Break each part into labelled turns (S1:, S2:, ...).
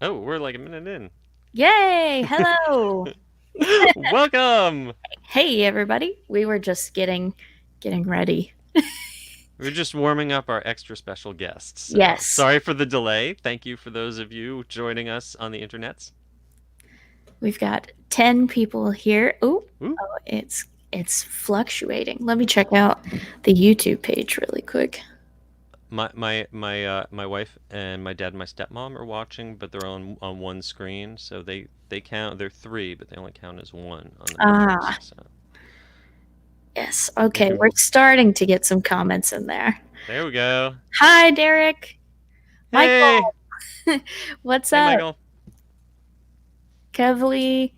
S1: Oh, we're like a minute in.
S2: Yay! Hello.
S1: Welcome!
S2: Hey everybody. We were just getting ready.
S1: We're just warming up our extra special guests. So
S2: Yes.
S1: sorry for the delay. Thank you for those of you joining us on the internets.
S2: We've got 10 people here. Ooh,
S1: Ooh.
S2: oh, it's fluctuating. Let me check out the YouTube page really quick.
S1: My wife and my dad and my stepmom are watching, but they're on one screen, so they count. They're three, but they only count as one on the pictures.
S2: Ah,
S1: So
S2: yes.
S1: you
S2: Okay, we're
S1: can.
S2: starting to get some comments in there.
S1: There we go.
S2: Hi, Derek.
S1: Hey,
S2: Michael. What's
S1: hey,
S2: up?
S1: Michael.
S2: Kevly.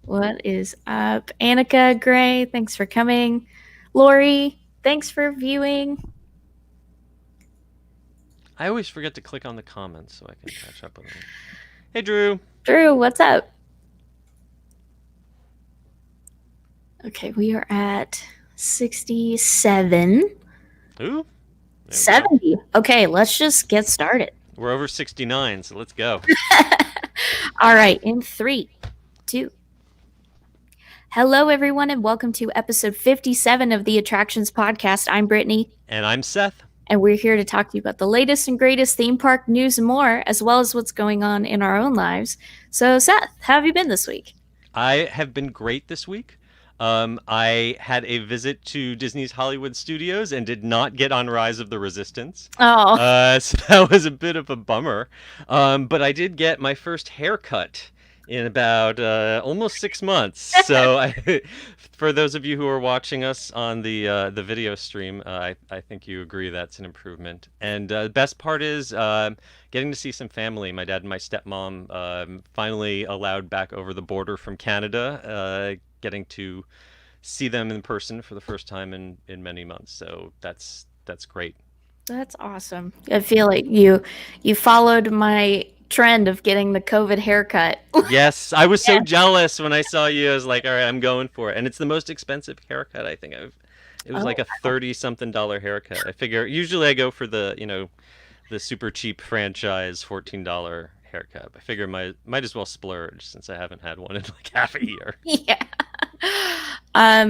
S2: What is up? Annika Gray, thanks for coming. Lori, thanks for viewing.
S1: I always forget to click on the comments so I can catch up with them. Hey, Drew.
S2: Drew, what's up? Okay, we are at 67.
S1: Ooh. There we go.
S2: 70. Okay, let's just get started.
S1: We're over 69, so let's go.
S2: All right, in three, two. Hello, everyone, and welcome to episode 57 of the Attractions Podcast. I'm Brittany,
S1: And I'm Seth.
S2: and we're here to talk to you about the latest and greatest theme park news and more, as well as what's going on in our own lives. So, Seth, how have you been this week?
S1: I have been great this week. I had a visit to Disney's Hollywood Studios and did not get on Rise of the Resistance.
S2: Oh,
S1: So that was a bit of a bummer. But I did get my first haircut in about almost 6 months. So for those of you who are watching us on the video stream, I think you agree that's an improvement. And the best part is getting to see some family. My dad and my stepmom finally allowed back over the border from Canada, getting to see them in person for the first time in many months. So that's great.
S2: that's awesome. I feel like you followed my trend of getting the COVID haircut.
S1: Yes, I was so
S2: Yeah.
S1: jealous when I saw you. I was like, all right, I'm going for it. And it's the most expensive haircut I think I've. It was like
S2: Oh,
S1: a 30 something dollar haircut. I figure usually I go for the super cheap franchise $14 haircut. I figure might as well splurge since I haven't had one in like half a year.
S2: yeah.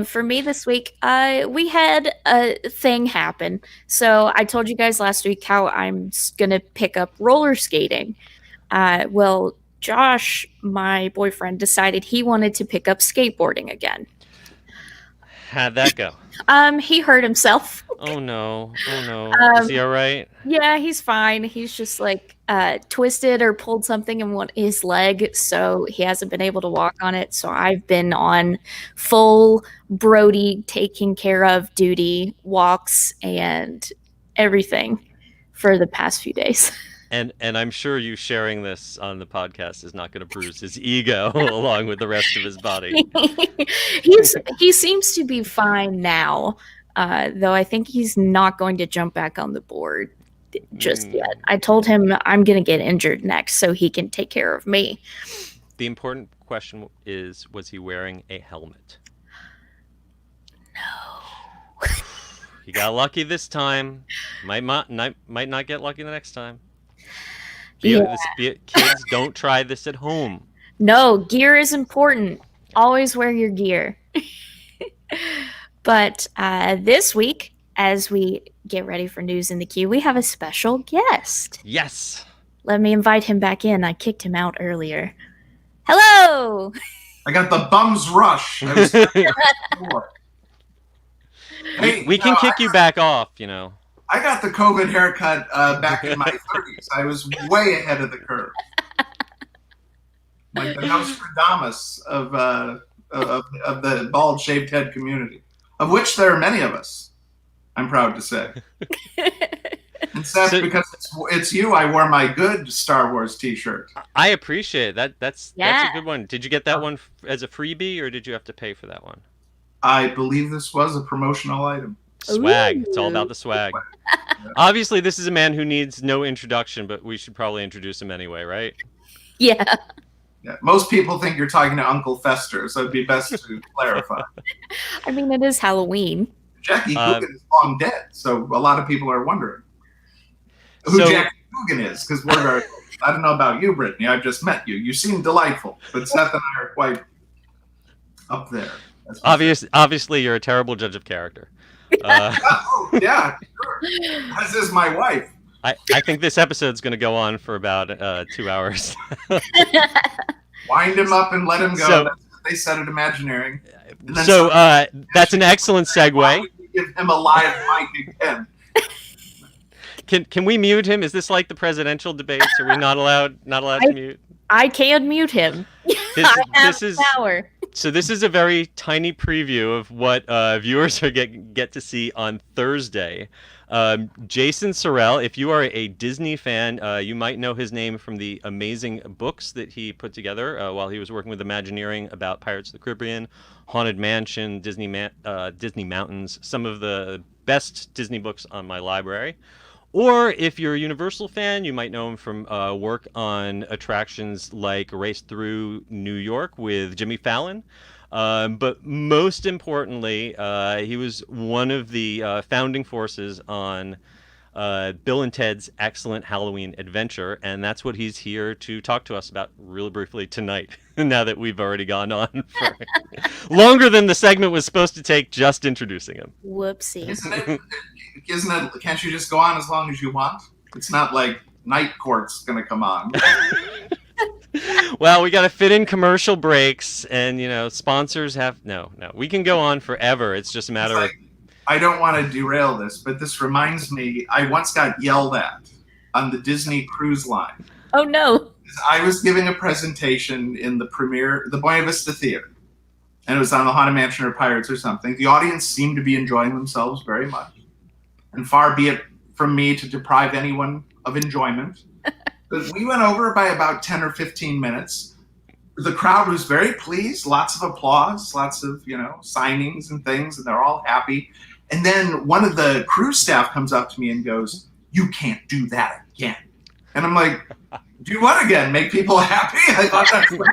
S2: For me this week, we had a thing happen. So I told you guys last week how gonna pick up roller skating. Well, Josh, my boyfriend, decided he wanted to pick up skateboarding again.
S1: How'd that go?
S2: He hurt himself.
S1: Oh no. Oh no. Is
S2: Um,
S1: he all right?
S2: yeah, he's fine. He's just like twisted or pulled something in his leg, so he hasn't been able to walk on it. So I've been on full Brody taking care of duty, walks and everything for the past few days.
S1: And I'm sure you sharing this on the podcast is not going to bruise his ego along with the rest of his body.
S2: He seems to be fine now, though I think he's not going to jump back on the board just
S1: Mm.
S2: yet. I told him I'm going to get injured next so he can take care of me.
S1: The important question is, was he wearing a helmet?
S2: No.
S1: He got lucky this time. Might not get lucky the next time.
S2: Yeah.
S1: Kids, don't try this at home.
S2: No, gear is important. Always wear your gear. But this week, as we get ready for news in the queue, we have a special guest.
S1: Yes.
S2: Let me invite him back in. I kicked him out earlier. Hello.
S3: I got the bum's rush. I was hey,
S1: We can kick you back off, you know.
S3: I got the COVID haircut back in my 30s. I was way ahead of the curve. Like the Nostradamus of the bald shaved head community, of which there are many of us, I'm proud to say. And Seth, because it's you, I wore my good Star Wars t-shirt.
S1: I appreciate that. That's
S2: Yeah.
S1: a good one. Did you get that one as a freebie, or did you have to pay for that one?
S3: I believe this was a promotional item.
S1: Swag.
S2: Ooh.
S1: It's all about the swag. Obviously, this is a man who needs no introduction, but we should probably introduce him anyway, right?
S2: Yeah.
S3: Yeah, most people think you're talking to Uncle Fester, so it'd be best to clarify.
S2: I mean, it is Halloween.
S3: Jackie Coogan is long dead, so a lot of people are wondering who
S1: So-
S3: Jackie Coogan is, because we're very I don't know about you, Brittany. I've just met you. You seem delightful, but Seth and I are quite up there.
S1: Obviously, you're a terrible judge of character.
S3: Oh, yeah, sure. As is my wife.
S1: I think this episode's going to go on for about 2 hours.
S3: Wind him up and let him go.
S1: So,
S3: that's what they said at Imagineering.
S1: So that's an excellent segue.
S3: Give him a live mic again.
S1: Can we mute him? Is this like the presidential debates? Are we not allowed to mute?
S2: I can mute him. I have power.
S1: So this is a very tiny preview of what viewers are get to see on Thursday. Jason Surrell, if you are a Disney fan, you might know his name from the amazing books that he put together while he was working with Imagineering about Pirates of the Caribbean, Haunted Mansion, Disney Mountains, some of the best Disney books on my library. Or if you're a Universal fan, you might know him from work on attractions like Race Through New York with Jimmy Fallon. But most importantly, he was one of the founding forces on Bill and Ted's Excellent Halloween Adventure, and that's what he's here to talk to us about really briefly tonight, now that we've already gone on for longer than the segment was supposed to take just introducing him.
S2: Whoopsie.
S3: Isn't it, can't you just go on as long as you want? It's not like Night Court's going to come on.
S1: Well, we got to fit in commercial breaks, and sponsors have no. We can go on forever. It's just a matter of.
S3: I don't want to derail this, but this reminds me. I once got yelled at on the Disney Cruise Line.
S2: Oh no!
S3: I was giving a presentation in the Buena Vista Theater, and it was on the Haunted Mansion or Pirates or something. The audience seemed to be enjoying themselves very much, and far be it from me to deprive anyone of enjoyment. But we went over by about 10 or 15 minutes. The crowd was very pleased, lots of applause, lots of, signings and things, and they're all happy. And then one of the cruise staff comes up to me and goes, "You can't do that again." And I'm like, "Do what again? Make people happy?" I thought that's what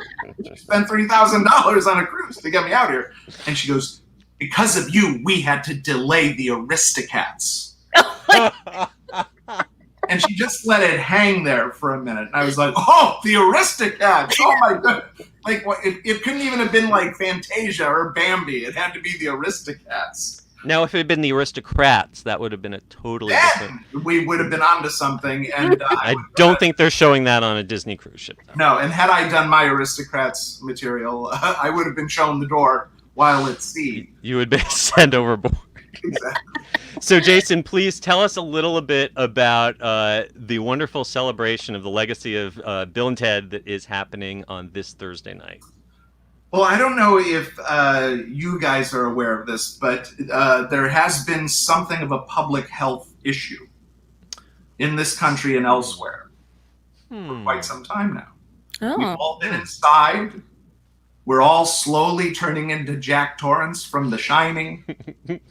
S3: spent $3,000 on a cruise to get me out here. And she goes, "Because of you, we had to delay the Aristocats." And she just let it hang there for a minute. And I was like, "Oh, the Aristocats. Oh, my God." Like, it couldn't even have been like Fantasia or Bambi. It had to be the Aristocats.
S1: Now, if it had been the Aristocrats, that would have been a totally different...
S3: We would have been onto something. And
S1: I don't think they're showing that on a Disney cruise ship. Though.
S3: No, and had I done my Aristocrats material, I would have been shown the door while at sea.
S1: You would be sent overboard.
S3: Exactly.
S1: So, Jason, please tell us a little bit about the wonderful celebration of the legacy of Bill and Ted that is happening on this Thursday night.
S3: Well, I don't know if you guys are aware of this, but there has been something of a public health issue in this country and elsewhere for quite some time now.
S2: Oh.
S3: We've all been inside. We're all slowly turning into Jack Torrance from The Shining.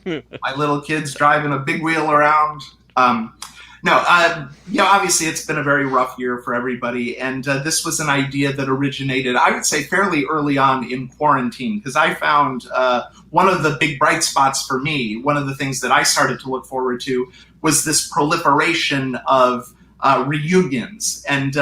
S3: My little kid's driving a big wheel around. Obviously it's been a very rough year for everybody. And this was an idea that originated, I would say, fairly early on in quarantine, because I found one of the big bright spots for me, one of the things that I started to look forward to was this proliferation of reunions, and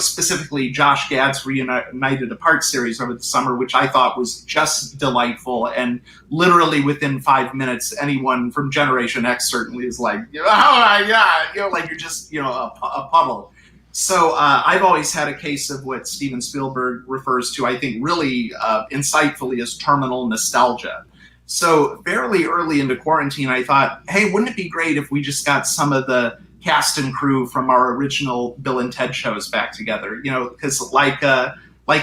S3: specifically Josh Gad's Reunited Apart series over the summer, which I thought was just delightful. And literally within 5 minutes, anyone from Generation X certainly is like, "Oh my God," like you're just a puddle. So I've always had a case of what Steven Spielberg refers to, I think, really insightfully as terminal nostalgia. So fairly early into quarantine, I thought, hey, wouldn't it be great if we just got some of the cast and crew from our original Bill and Ted shows back together? Because like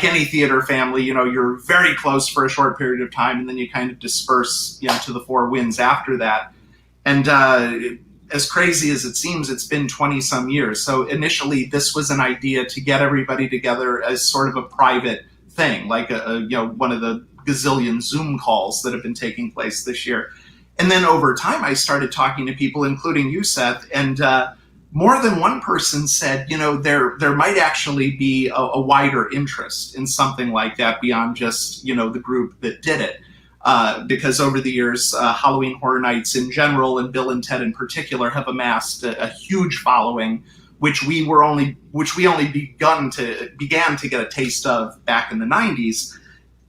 S3: any theater family, you're very close for a short period of time, and then you kind of disperse, to the four winds after that. And as crazy as it seems, it's been 20 some years. So initially, this was an idea to get everybody together as sort of a private thing, like one of the gazillion Zoom calls that have been taking place this year. And then over time, I started talking to people, including you, Seth, and more than one person said, there might actually be a wider interest in something like that beyond just, the group that did it. Because over the years, Halloween Horror Nights in general and Bill and Ted in particular have amassed a huge following which we only began to get a taste of back in the 90s.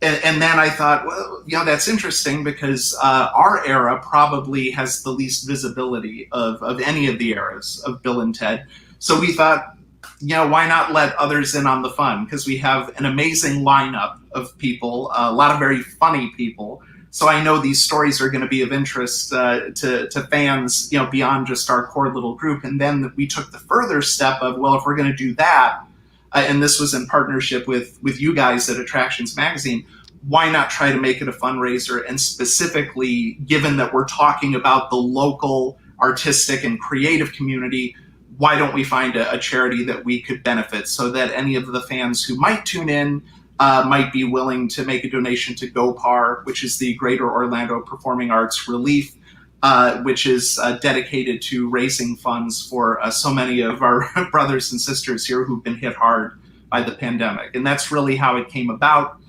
S3: And then I thought, well, that's interesting because our era probably has the least visibility of any of the eras of Bill and Ted. So we thought, why not let others in on the fun? Because we have an amazing lineup of people, a lot of very funny people. So I know these stories are going to be of interest to fans, beyond just our core little group. And then we took the further step of, well, if we're going to do that, and this was in partnership with you guys at Attractions Magazine, why not try to make it a fundraiser? And specifically, given that we're talking about the local artistic and creative community, why don't we find a charity that we could benefit so that any of the fans who might tune in might be willing to make a donation to GOPAR, which is the Greater Orlando Performing Arts Relief, which is dedicated to raising funds for so many of our brothers and sisters here who've been hit hard by the pandemic. And that's really how it came about.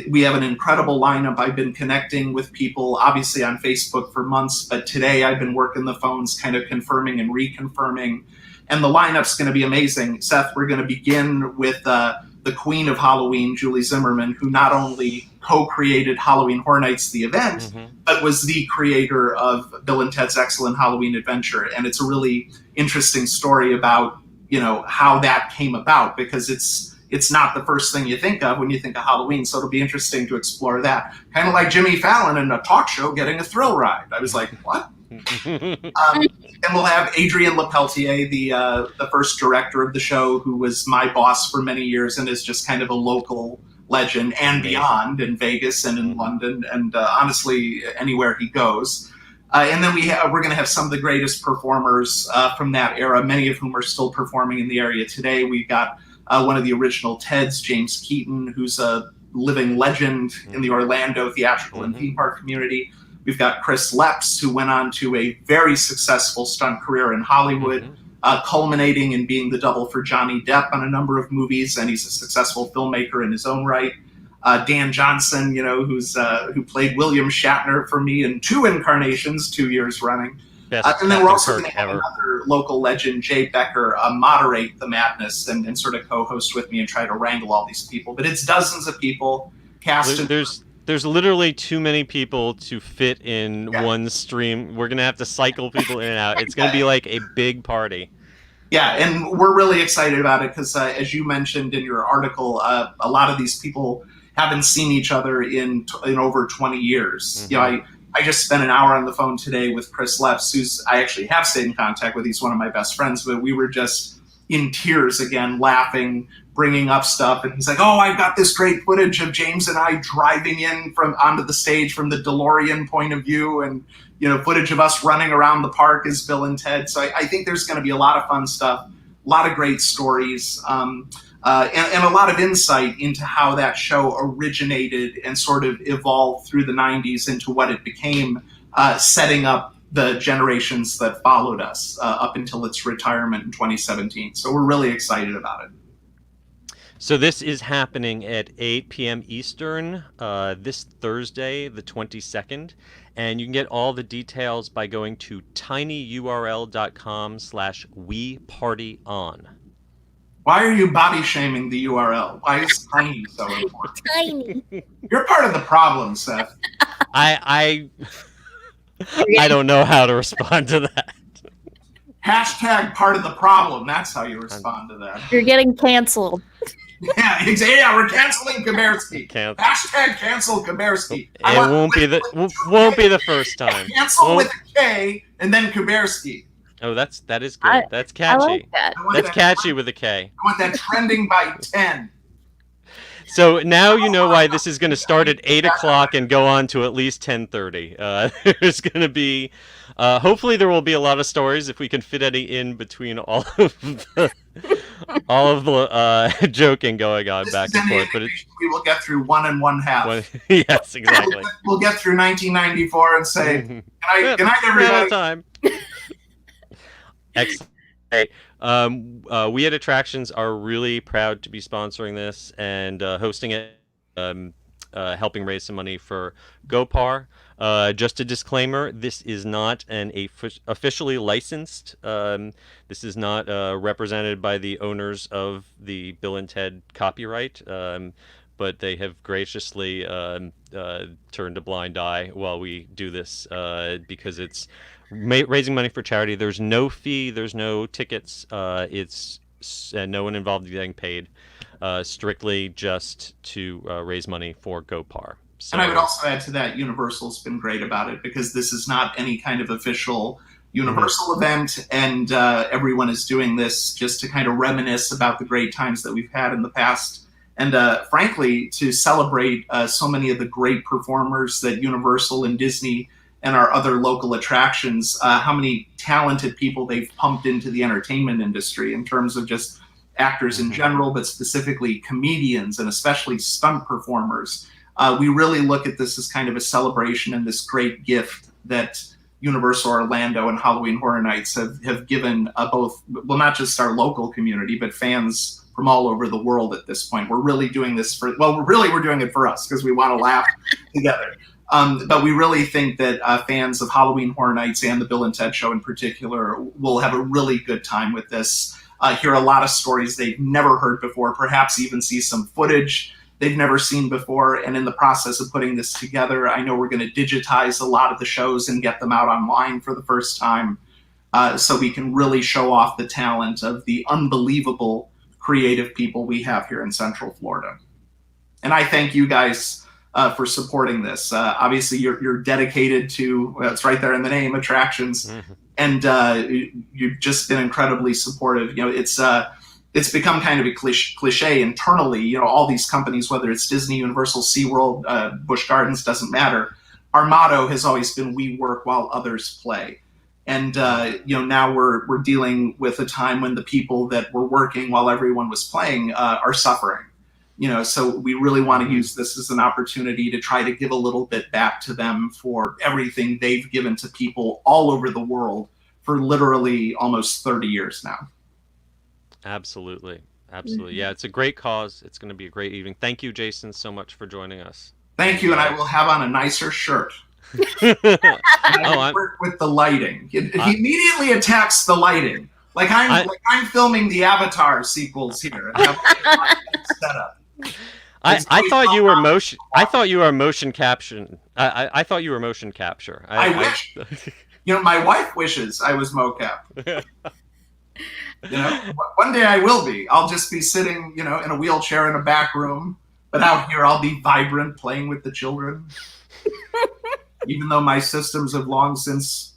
S3: We have an incredible lineup. I've been connecting with people, obviously on Facebook for months, but today I've been working the phones, kind of confirming and reconfirming. And the lineup's going to be amazing. Seth, we're going to begin with the queen of Halloween, Julie Zimmerman, who not only co-created Halloween Horror Nights, the event, but was the creator of Bill and Ted's Excellent Halloween Adventure. And it's a really interesting story about, how that came about, because it's not the first thing you think of when you think of Halloween. So it'll be interesting to explore that. Kind of like Jimmy Fallon in a talk show getting a thrill ride. I was like, what? And we'll have Adrienne Lepeltier, the first director of the show, who was my boss for many years and is just kind of a local legend and beyond in Vegas and in London and honestly anywhere he goes. And then we're going to have some of the greatest performers from that era, many of whom are still performing in the area today. We've got one of the original Teds, James Keaton, who's a living legend in the Orlando theatrical and theme park community. We've got Chris Lepps, who went on to a very successful stunt career in Hollywood, culminating in being the double for Johnny Depp on a number of movies, and he's a successful filmmaker in his own right. Dan Johnson, who played William Shatner for me in 2 incarnations, 2 years running. And then we're also going to have another local legend, Jay Becker, moderate the madness and sort of co-host with me and try to wrangle all these people. But it's dozens of people cast.
S1: There's literally too many people to fit in one stream. We're going to have to cycle people in and out. It's going to be like a big party.
S3: Yeah, and we're really excited about it because, as you mentioned in your article, a lot of these people haven't seen each other in over 20 years. I just spent an hour on the phone today with Chris Lepps, who's I actually have stayed in contact with. He's one of my best friends, but we were just in tears again, laughing, bringing up stuff. And he's like, oh, I've got this great footage of James and I driving in onto the stage from the DeLorean point of view, and footage of us running around the park as Bill and Ted. So I think there's going to be a lot of fun stuff, a lot of great stories, and a lot of insight into how that show originated and sort of evolved through the 90s into what it became, setting up the generations that followed us up until its retirement in 2017. So we're really excited about it.
S1: So this is happening at 8 p.m. Eastern this Thursday, the 22nd. And you can get all the details by going to tinyurl.com/wepartyon.
S3: Why are you body shaming the URL? Why is tiny so important?
S2: Tiny.
S3: You're part of the problem, Seth.
S1: I don't know how to respond to that.
S3: Hashtag part of the problem. That's how you respond to that.
S2: You're getting canceled.
S3: Yeah, exactly. Yeah, we're canceling Kabersky. Hashtag cancel Kabersky.
S1: It won't be the first time.
S3: Cancel with a K and then Kabersky.
S1: Oh, that is good. That's catchy.
S2: I like that.
S1: That's catchy with a K.
S3: I want that trending by 10.
S1: So now you know why this is going to start at 8 o'clock and go on to at least 10:30. There's going to be, hopefully there will be a lot of stories if we can fit any in between all of the joking going on back and forth. But
S3: we will get through 1 1/2.
S1: Yes, exactly.
S3: We'll get through 1994 and say, good night, everybody.
S1: Time. Excellent. Hey, we at Attractions are really proud to be sponsoring this and hosting it. helping raise some money for GoPar. Just a disclaimer: this is not an officially licensed. This is not represented by the owners of the Bill and Ted copyright. But they have graciously turned a blind eye while we do this because it's raising money for charity. There's no fee. There's no tickets. It's no one involved in getting paid. Strictly just to raise money for GoPar. So,
S3: and I would also add to that, Universal's been great about it because this is not any kind of official Universal event, and everyone is doing this just to kind of reminisce about the great times that we've had in the past. And frankly, to celebrate so many of the great performers that Universal and Disney and our other local attractions, how many talented people they've pumped into the entertainment industry in terms of just actors in general, but specifically comedians and especially stunt performers. We really look at this as kind of a celebration and this great gift that Universal Orlando and Halloween Horror Nights have given both, well, not just our local community, but fans from all over the world at this point. We're really doing this for, well, we're doing it for us because we want to laugh together. But we really think that fans of Halloween Horror Nights and the Bill and Ted Show in particular will have a really good time with this. Hear a lot of stories they've never heard before, perhaps even see some footage they've never seen before. And in the process of putting this together, I know we're going to digitize a lot of the shows and get them out online for the first time so we can really show off the talent of the unbelievable creative people we have here in Central Florida. And I thank you guys for supporting this. Obviously, you're dedicated to, well, it's right there in the name, attractions. And you've just been incredibly supportive. You know, it's become kind of a cliche internally. You know, all these companies, whether it's Disney, Universal, SeaWorld, Busch Gardens, doesn't matter. Our motto has always been, we work while others play. And, you know, now we're dealing with a time when the people that were working while everyone was playing are suffering. You know, so we really want to use this as an opportunity to try to give a little bit back to them for everything they've given to people all over the world for literally almost 30 years now.
S1: Absolutely. Absolutely. Yeah, it's a great cause. It's going to be a great evening. Thank you, Jason, so much for joining us.
S3: Thank you, and I will have on a nicer shirt. I work with the lighting. He immediately attacks the lighting. Like I'm filming the Avatar sequels here. And set up.
S1: I thought you were motion. I thought you were motion caption. I thought you were motion capture.
S3: I wish. You know, my wife wishes I was mocap. You know, one day I will be. I'll just be sitting, you know, in a wheelchair in a back room, but out here I'll be vibrant, playing with the children. Even though my systems have long since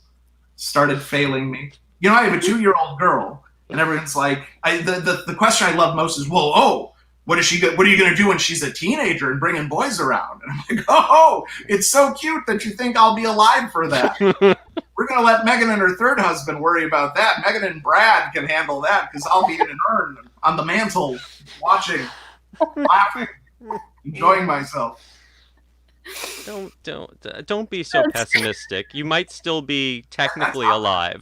S3: started failing me. You know, I have a 2-year-old girl, and everyone's like, the question I love most is, well, what are you going to do when she's a teenager and bringing boys around? And I'm like, oh, it's so cute that you think I'll be alive for that. We're going to let Megan and her third husband worry about that. Megan and Brad can handle that because I'll be in an urn on the mantle watching, laughing, enjoying myself.
S1: Don't be so pessimistic. You might still be technically alive.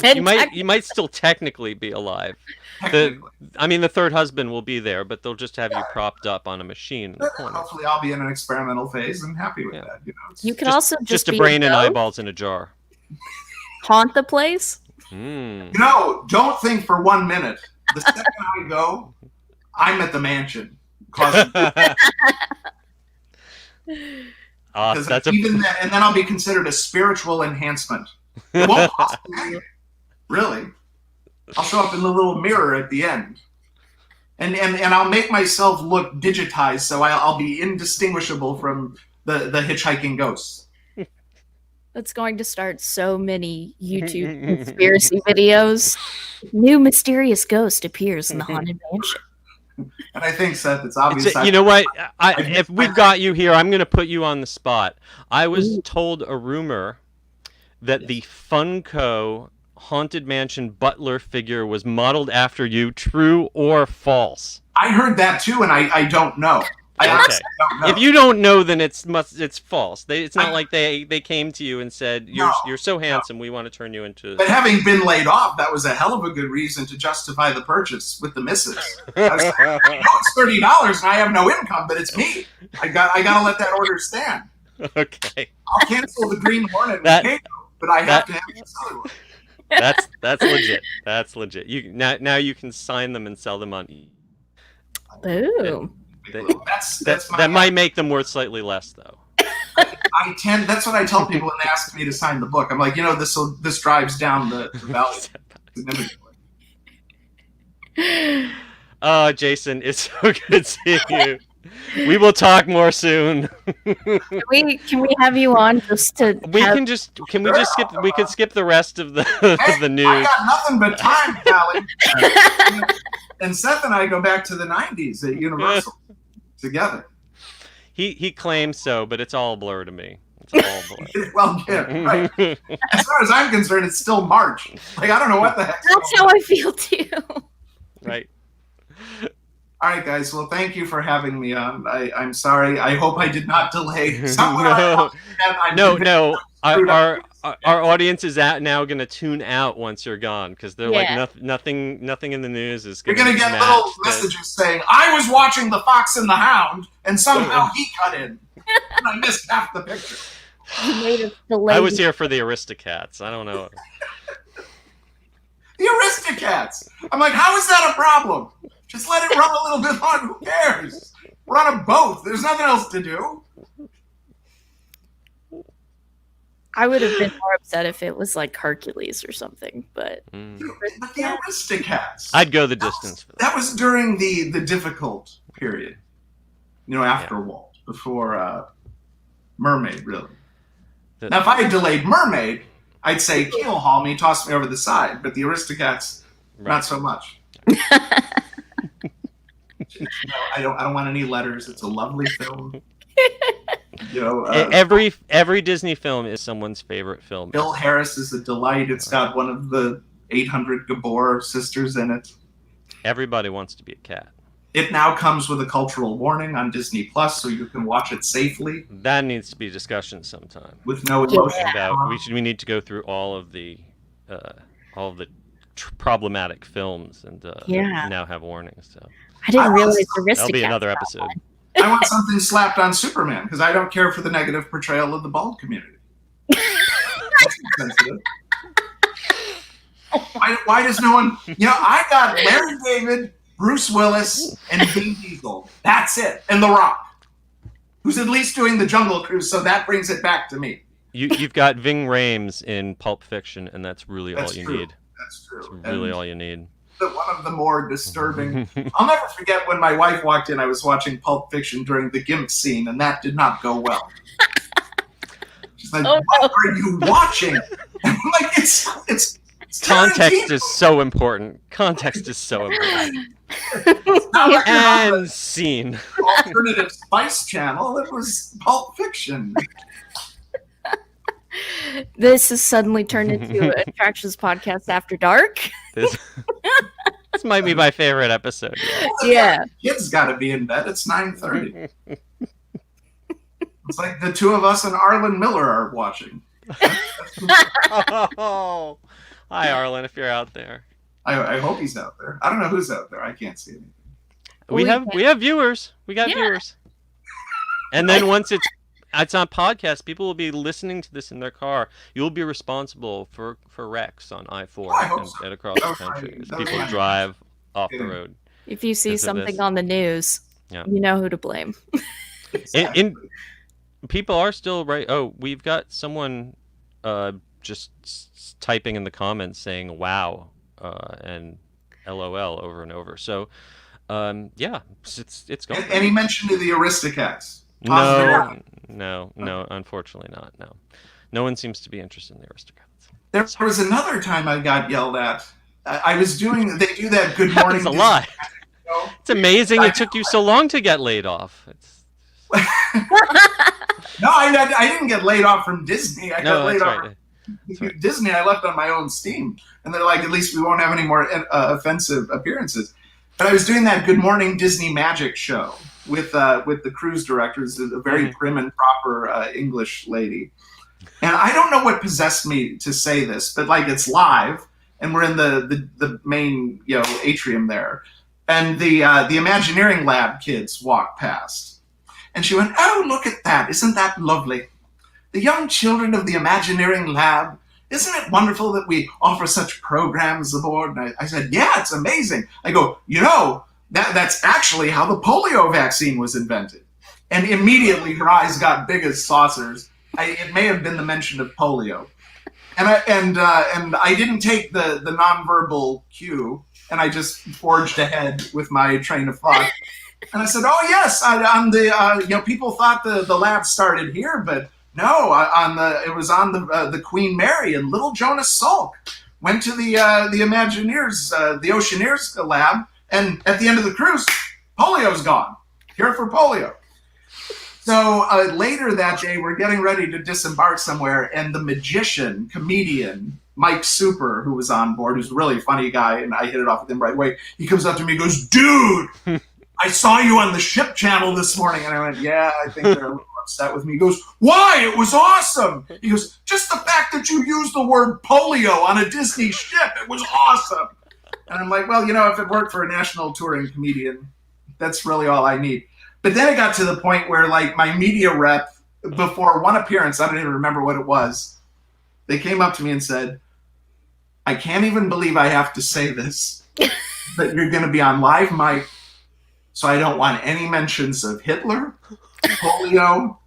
S1: You might still technically be alive. The third husband will be there, but they'll just have you propped up on a machine in the corner.
S3: Hopefully, I'll be in an experimental phase and happy with that. You know,
S2: you can also
S1: just a brain and eyeballs in a jar.
S2: Haunt the place.
S3: You know, don't think for 1 minute. The second I go, I'm at the mansion. And then I'll be considered a spiritual enhancement. It won't cost me. Really. I'll show up in the little mirror at the end. And I'll make myself look digitized so I'll be indistinguishable from the hitchhiking ghosts.
S2: That's going to start so many YouTube conspiracy videos. New mysterious ghost appears in the haunted mansion.
S3: And I think, Seth, it's obvious.
S1: You know what? If we've got you here, I'm going to put you on the spot. I was told a rumor that the Funko Haunted Mansion butler figure was modeled after you. True or false?
S3: I heard that too, and I don't know. I
S1: Okay.
S3: honestly don't know.
S1: If you don't know, then it's false. It's not
S3: I-
S1: like they came to you and said, you're so handsome, we want to turn you into.
S3: But having been laid off, that was a hell of a good reason to justify the purchase with the missus. I was like, I know it's $30 and I have no income, but it's me. I gotta let that order stand.
S1: Okay.
S3: I'll cancel the Green Hornet with
S1: That-
S3: Kato, but I have to have this other one.
S1: That's legit. That's legit. You now you can sign them and sell them on.
S2: Boom.
S3: That's my
S1: That might make them worth slightly less, though.
S3: That's what I tell people when they ask me to sign the book. I'm like, this drives down the value significantly.
S1: Oh, Jason, it's so good seeing you. We will talk more soon.
S2: Can we have you on just to?
S1: We could skip the rest of the the news.
S3: I got nothing but time, Callie. And Seth and I go back to the 90s at Universal together.
S1: He claims so, but it's all a blur to me. It's all blur.
S3: Well, yeah, right. As far as I'm concerned, it's still March. Like, I don't know what the heck.
S2: That's how I feel too.
S1: Right.
S3: All right, guys. Well, thank you for having me on. I'm sorry. I hope I did not delay.
S1: No. Our audience is now going to tune out once you're gone because they're like nothing in the news is going to.
S3: You're going to get little messages saying, "I was watching The Fox and the Hound, and somehow he cut in, and I missed half the picture."
S2: You made us delay.
S1: I was here for the Aristocats. I don't know.
S3: The Aristocats. I'm like, how is that a problem? Just let it run a little bit longer. Who cares? We're on a boat. There's nothing else to do.
S2: I would have been more upset if it was like Hercules or something, but
S3: The Aristocats.
S1: I'd go the distance.
S3: That was during the difficult period. After Walt, before Mermaid, really. Now, if I had delayed Mermaid, I'd say keel haul me, toss me over the side. But the Aristocats, not so much. I don't want any letters. It's a lovely film.
S1: Every Disney film is someone's favorite film.
S3: Bill Harris is a delight. It's got one of the 800 Gabor sisters in it.
S1: Everybody wants to be a cat.
S3: It now comes with a cultural warning on Disney Plus, so you can watch it safely.
S1: That needs to be discussion sometime.
S3: With no emotion.
S1: We need to go through all of the problematic films and now have warnings. So
S2: I didn't realize Aristocats.
S1: That'll be another episode.
S3: I want something slapped on Superman because I don't care for the negative portrayal of the bald community. That's insensitive. Why does no one? I got Larry David, Bruce Willis, and Vin Diesel. That's it, and The Rock, who's at least doing the Jungle Cruise, so that brings it back to me.
S1: You've got Ving Rhames in Pulp Fiction, and that's really all you need.
S3: That's true.
S1: It's really all you need.
S3: One of the more disturbing. I'll never forget when my wife walked in. I was watching Pulp Fiction during the GIMP scene, and that did not go well. She's like, "What are you watching?" And I'm like, "It's
S1: context is so important. Context is so important." And scene.
S3: Alternative Spice Channel. It was Pulp Fiction.
S2: This has suddenly turned into Attractions Podcast After Dark.
S1: This might be my favorite episode.
S2: Yeah.
S3: Kids got to be in bed. It's 9:30. It's like the two of us and Arlen Miller are watching.
S1: Oh, hi, Arlen, if you're out there.
S3: I hope he's out there. I don't know who's out there. I can't see anything.
S1: We have viewers. We got viewers. And then once it's on podcast, people will be listening to this in their car. You'll be responsible for wrecks on I-4 and across the country as people drive off the road.
S2: If you see something on the news, you know who to blame.
S1: Exactly. People are still right. Oh, we've got someone just typing in the comments saying "wow" and "LOL" over and over. So, it's going.
S3: And he mentioned the Aristocats.
S1: No, unfortunately not. No one seems to be interested in the Aristocats.
S3: There was another time I got yelled at. I was doing. They do that Good Morning.
S1: That's a lot. It's amazing it took you so long to get laid off.
S3: No, I didn't get laid off from Disney. I got laid off from Disney. I left on my own steam, and they're like, at least we won't have any more offensive appearances. But I was doing that Good Morning Disney Magic show with the cruise directors, a very prim and proper English lady. And I don't know what possessed me to say this, but like it's live, and we're in the main atrium there, and the Imagineering Lab kids walk past, and she went, "Oh, look at that! Isn't that lovely? The young children of the Imagineering Lab. Isn't it wonderful that we offer such programs aboard?" And I said, "Yeah, it's amazing." I go, that's actually how the polio vaccine was invented. And immediately her eyes got big as saucers. It may have been the mention of polio. And I didn't take the nonverbal cue, and I just forged ahead with my train of thought. And I said, "Oh yes, people thought the lab started here, but no, it was on the Queen Mary, and little Jonas Salk went to the Imagineers, the Oceaneers lab, and at the end of the cruise, polio's gone. Cure for polio." So later that day, we're getting ready to disembark somewhere, and the magician, comedian, Mike Super, who was on board, who's a really funny guy, and I hit it off with him right away, he comes up to me and goes, "Dude, I saw you on the ship channel this morning." And I went, "Yeah, I think they're a little upset with me." He goes, "Why? It was awesome." He goes, "Just the fact that you used the word polio on a Disney ship, it was awesome." And I'm like, well, if it worked for a national touring comedian, that's really all I need. But then it got to the point where, like, my media rep, before one appearance, I don't even remember what it was, they came up to me and said, "I can't even believe I have to say this, but you're going to be on live mic, so I don't want any mentions of Hitler, polio,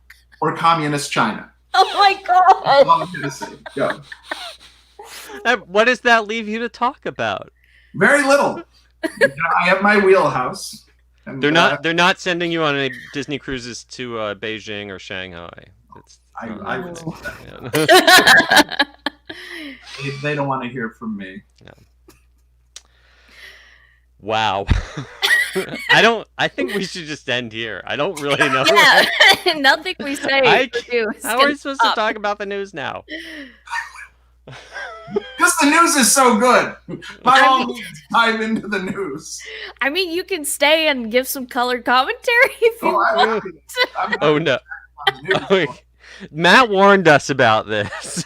S3: or communist China."
S2: Oh my God.
S3: That's all I'm going to say. Go.
S1: What does that leave you to talk about?
S3: Very little. I have my wheelhouse. And,
S1: They're not sending you on any Disney cruises to Beijing or Shanghai.
S3: I would say that.
S1: Yeah.
S3: They don't want to hear from me.
S1: Yeah. Wow. I think we should just end here. I don't really know.
S2: Yeah. Nothing we say.
S1: How are we supposed to talk about the news now?
S3: Because the news is so good. By all means, dive into the news.
S2: I mean, you can stay and give some color commentary if you want.
S1: Oh no. Matt warned us about this.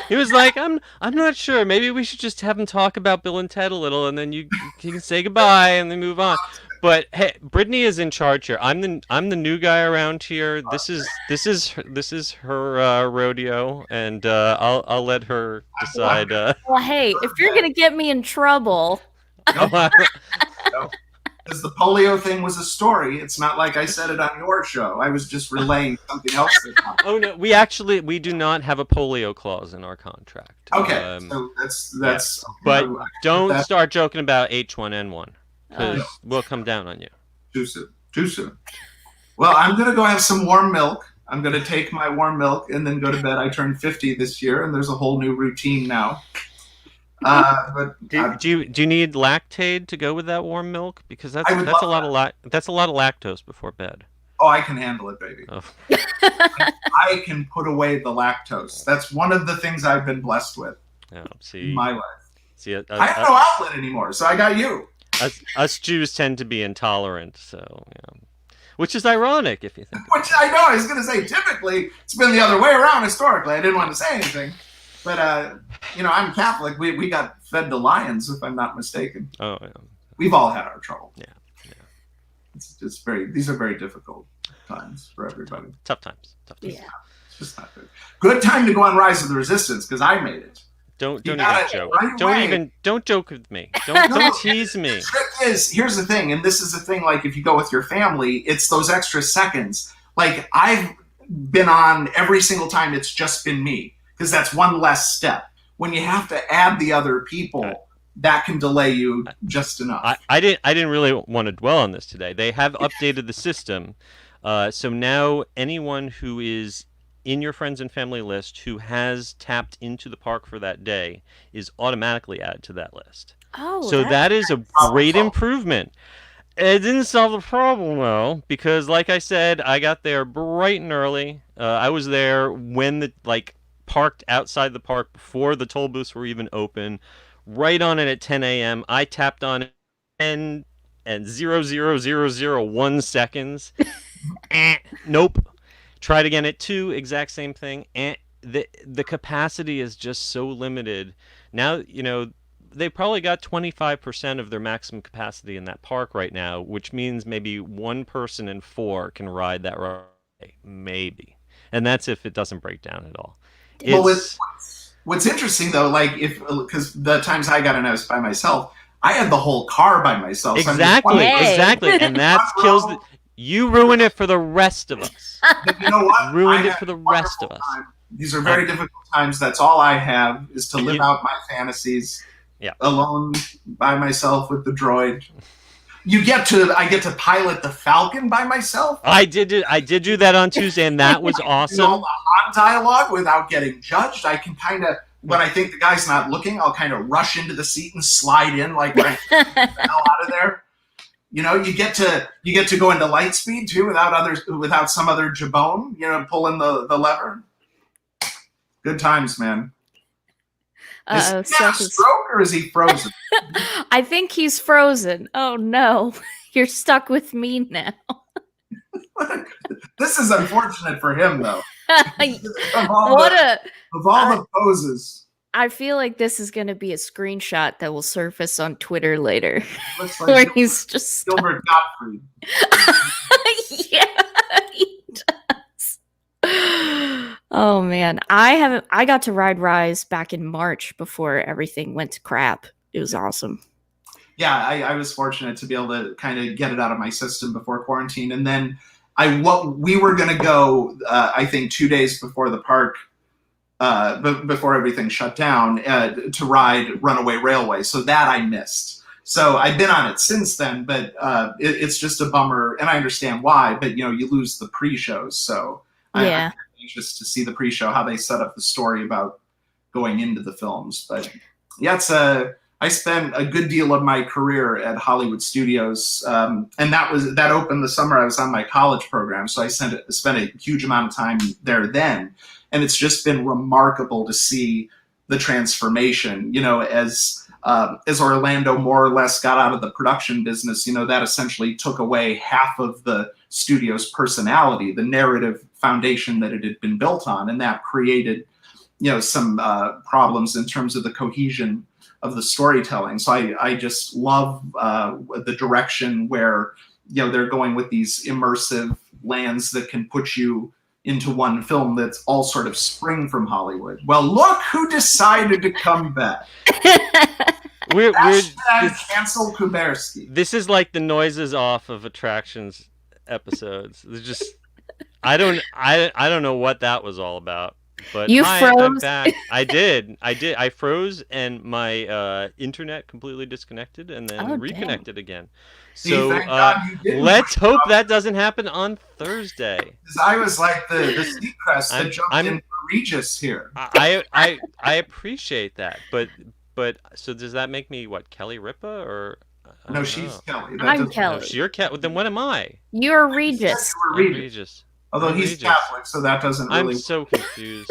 S1: He was like, I'm not sure. Maybe we should just have him talk about Bill and Ted a little, and then you can say goodbye and then move on. But hey, Brittany is in charge here. I'm the new guy around here. This is her rodeo, and I'll let her decide.
S2: Well, hey, if you're gonna get me in trouble.
S3: No. Because the polio thing was a story. It's not like I said it on your show. I was just relaying something else.
S1: Oh no, we do not have a polio clause in our contract.
S3: Okay, so that's.
S1: But don't start joking about H1N1, because we'll come down on you.
S3: Too soon. Well, I'm gonna go have some warm milk. I'm gonna take my warm milk and then go to bed. I turned 50 this year, and there's a whole new routine now. But
S1: do you need Lactaid to go with that warm milk? Because that's a lot of lactose before bed.
S3: Oh, I can handle it, baby.
S1: Oh.
S3: I can put away the lactose. That's one of the things I've been blessed with in my life. I have no outlet anymore, so I got you.
S1: Us Jews tend to be intolerant, so yeah. Which is ironic if you think.
S3: Which I know. I was going to say, typically it's been the other way around historically. I didn't want to say anything. But, I'm Catholic. We got fed to lions, if I'm not mistaken.
S1: Oh, yeah.
S3: We've all had our trouble.
S1: Yeah.
S3: These are very difficult times for everybody.
S1: Tough times.
S2: Yeah.
S3: It's just not good. Good time to go on Rise of the Resistance, because I made it.
S1: Don't even joke. Don't joke with me. Don't tease me.
S3: The trick is, here's the thing, and this is the thing, like, if you go with your family, it's those extra seconds. Like, I've been on every single time it's just been me. Because that's one less step. When you have to add the other people, that can delay you just enough.
S1: I didn't really want to dwell on this today. They have updated the system, so now anyone who is in your friends and family list who has tapped into the park for that day is automatically added to that list.
S2: Oh,
S1: so that is a great improvement. It didn't solve the problem though, because like I said, I got there bright and early. I was there when parked outside the park before the toll booths were even open, right on it at 10 a.m. I tapped on it, and and 0.0001 seconds. Nope. Try it again at 2, exact same thing. The capacity is just so limited. Now, they probably got 25% of their maximum capacity in that park right now, which means maybe one person in 4 can ride that ride. Maybe. And that's if it doesn't break down at all.
S3: Well, what's interesting though, like because the times I got in, I was by myself. I had the whole car by myself.
S1: Exactly, exactly, and that kills. You ruin it for the rest of us.
S3: You know what?
S1: Ruined it for the rest of us.
S3: These are very difficult times. That's all I have is to live out my fantasies.
S1: Yeah.
S3: Alone by myself with the droid. I get to pilot the Falcon by myself.
S1: I did do that on Tuesday, and that was awesome.
S3: Do all the hot dialogue without getting judged. I can kind of, when I think the guy's not looking, I'll kind of rush into the seat and slide in like right the hell out of there. You get to go into light speed too without some other jabone, pulling the lever. Good times, man. Is he a stroke or is he frozen?
S2: I think he's frozen. Oh no, you're stuck with me now.
S3: This is unfortunate for him, though. Of all the poses.
S2: I feel like this is going to be a screenshot that will surface on Twitter later.
S3: Looks like
S2: where he's just
S3: Gilbert Gottfried.
S2: Yeah, he does. Oh man, I got to ride Rise back in March before everything went to crap. It was awesome.
S3: Yeah, I was fortunate to be able to kind of get it out of my system before quarantine, and then we were going to go. I think 2 days before the park, before everything shut down, to ride Runaway Railway. So that I missed. So I've been on it since then, but it's just a bummer, and I understand why. But you lose the pre-shows, so
S2: yeah.
S3: I'm anxious to see the pre-show, how they set up the story about going into the films. But yeah, I spent a good deal of my career at Hollywood Studios, and that opened the summer I was on my college program, so I spent a huge amount of time there then, and it's just been remarkable to see the transformation. As Orlando more or less got out of the production business, that essentially took away half of the studio's personality, the narrative foundation that it had been built on, and that created, some problems in terms of the cohesion of the storytelling. So I just love the direction where they're going with these immersive lands that can put you into one film that's all sort of spring from Hollywood. Well, look who decided to come back.
S1: We're
S3: cancel Kuberski.
S1: This is like the noises off of attractions episodes. It's just I don't know what that was all about. But
S2: you froze.
S1: I'm back. I did. I froze, and my internet completely disconnected, and then reconnected again. So let's hope that doesn't happen on Thursday.
S3: Because I was like the Seacrest that jumped in for Regis here.
S1: I appreciate that, but so does that make me what, Kelly Ripa or?
S3: No, she's Kelly.
S2: I'm Kelly.
S1: Oh, you're Kelly. Then what am I?
S2: You're Regis.
S3: Regis. Although he's Catholic, so that doesn't really...
S1: I'm so confused.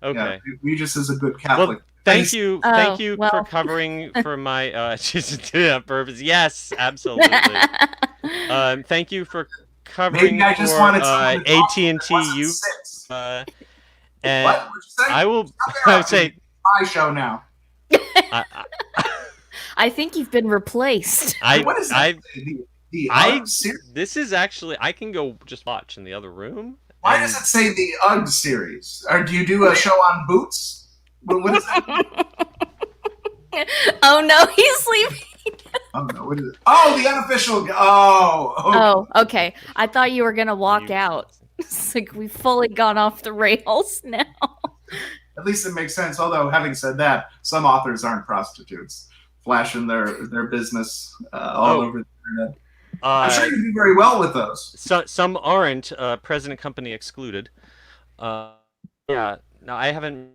S1: Okay.
S3: Yeah, Regis is a good Catholic.
S1: Well, thank you for covering for my purpose. Yes, absolutely. Thank you for covering
S3: Maybe I just
S1: for
S3: wanted
S1: AT&T U. And
S3: what? What'd you say?
S1: I would say
S3: my show now.
S2: I think you've been replaced.
S3: What is that?
S1: This is actually, I can go just watch in the other room.
S3: Why does it say the UGG series? Or do you do a show on boots? What is that?
S2: Oh no, he's leaving.
S3: Oh no, what is it? Oh, the unofficial. Oh,
S2: okay. I thought you were gonna walk out. It's like we've fully gone off the rails now.
S3: At least it makes sense. Although, having said that, some authors aren't prostitutes, flashing their business all over the internet. I'm sure you do very well with those.
S1: Some aren't, present company excluded. Yeah, no, I haven't.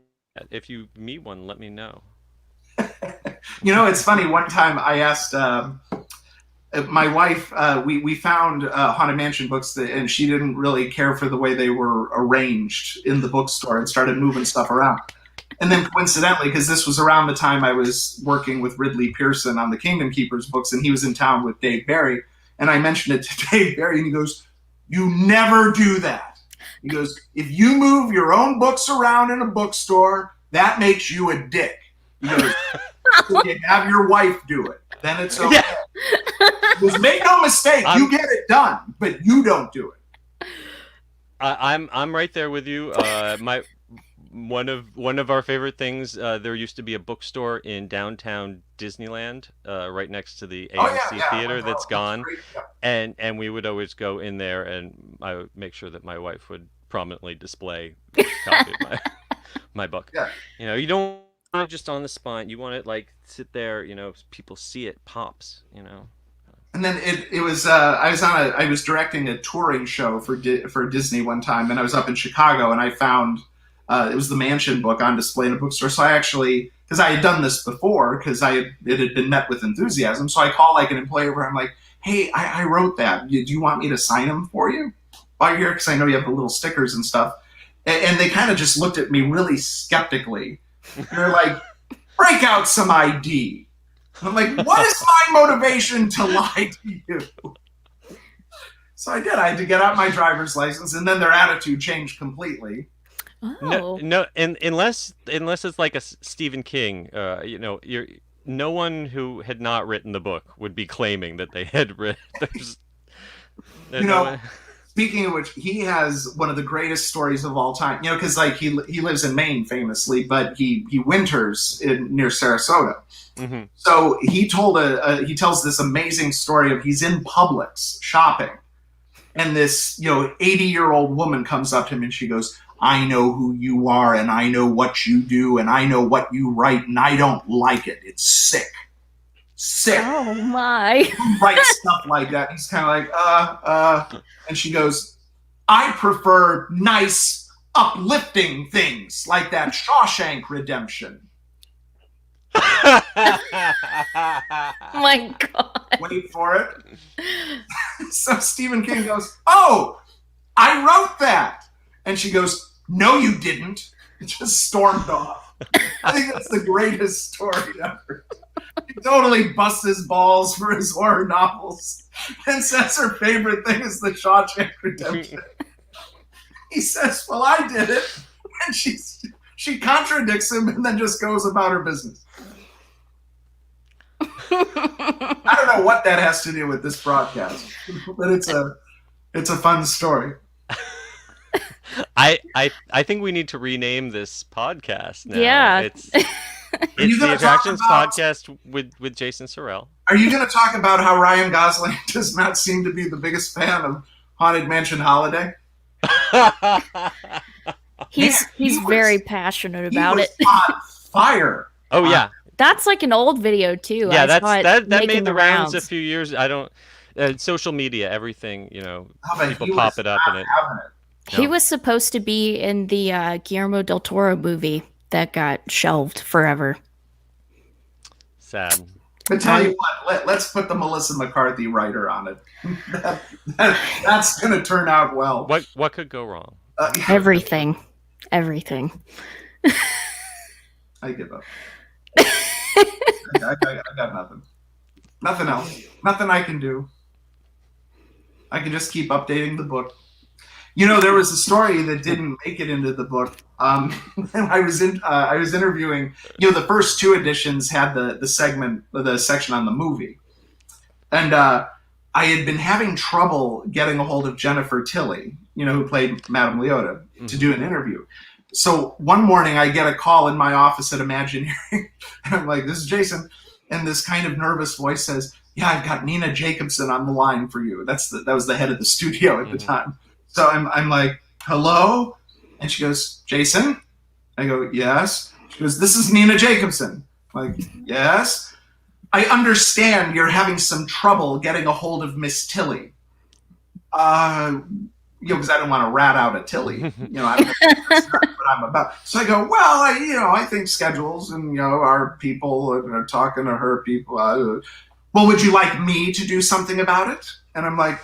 S1: If you meet one, let me know.
S3: It's funny. One time I asked my wife, we found Haunted Mansion books, and she didn't really care for the way they were arranged in the bookstore and started moving stuff around. And then coincidentally, because this was around the time I was working with Ridley Pearson on the Kingdom Keepers books, and he was in town with Dave Barry, and I mentioned it to Dave Barry, and he goes, "You never do that." He goes, "If you move your own books around in a bookstore, that makes you a dick." He goes, "So you have your wife do it. Then it's okay." Yeah. He goes, "Make no mistake, you get it done, but you don't do it."
S1: I'm right there with you. One of our favorite things. There used to be a bookstore in downtown Disneyland, right next to the AMC theater that's gone, and we would always go in there, and I would make sure that my wife would prominently display a copy of my book.
S3: Yeah.
S1: You don't want it just on the spine. You want it like sit there. People see it pops.
S3: And then it was I was directing a touring show for Disney one time, and I was up in Chicago, and I found it was the Mansion book on display in a bookstore. So I actually, because I had done this before, because it had been met with enthusiasm, so I call like an employee over. I'm like, "Hey, I wrote that. Do you want me to sign them for you while you're here? Because I know you have the little stickers and stuff." And they kind of just looked at me really skeptically. They're like, "Break out some ID." I'm like, "What is my motivation to lie to you?" So I did. I had to get out my driver's license, and then their attitude changed completely.
S2: Oh.
S1: No, and unless it's like a Stephen King, no one who had not written the book would be claiming that they had written.
S3: Speaking of which, he has one of the greatest stories of all time. Because like he lives in Maine famously, but he winters near Sarasota.
S1: Mm-hmm.
S3: So he he tells this amazing story of he's in Publix shopping, and this 80-year-old woman comes up to him and she goes, "I know who you are, and I know what you do, and I know what you write, and I don't like it. It's sick."
S2: Oh my!
S3: He writes stuff like that. He's kind of like, and she goes, "I prefer nice, uplifting things like that Shawshank Redemption."
S2: My God!
S3: Wait for it. So Stephen King goes, "Oh, I wrote that," and she goes, "No, you didn't." It just stormed off. I think that's the greatest story ever. He totally busts his balls for his horror novels and says her favorite thing is the Shawshank Redemption. He says, "Well, I did it," and she contradicts him and then just goes about her business. I don't know what that has to do with this broadcast, but it's a fun story.
S1: I think we need to rename this podcast now.
S2: Yeah.
S1: It's the Attractions Podcast with Jason Surrell.
S3: Are you going to talk about how Ryan Gosling does not seem to be the biggest fan of Haunted Mansion Holiday?
S2: He's very passionate about it.
S3: On fire.
S1: Oh yeah.
S2: That's like an old video too.
S1: Yeah,
S2: that
S1: made the rounds a few years. I don't social media, everything, people pop it up in it.
S2: He was supposed to be in the Guillermo del Toro movie that got shelved forever.
S1: Sad.
S3: But tell you what, let's put the Melissa McCarthy writer on it. That's going to turn out well.
S1: What could go wrong?
S2: Everything.
S3: I give up. I got nothing. Nothing else. Nothing I can do. I can just keep updating the book. There was a story that didn't make it into the book. And I was interviewing. The first two editions had the section on the movie, and I had been having trouble getting a hold of Jennifer Tilly, who played Madame Leota, to do an interview. So one morning I get a call in my office at Imagineering, and I'm like, "This is Jason," and this kind of nervous voice says, "Yeah, I've got Nina Jacobson on the line for you." That was the head of the studio at the time. So I'm like, "Hello?" And she goes, "Jason?" I go, "Yes." She goes, "This is Nina Jacobson." I'm like, "Yes." "I understand you're having some trouble getting a hold of Miss Tilly." Because I don't want to rat out a Tilly. I don't know that's not what I'm about. So I go, "Well, I think schedules and, our people are talking to her people. Well, would you like me to do something about it?" And I'm like,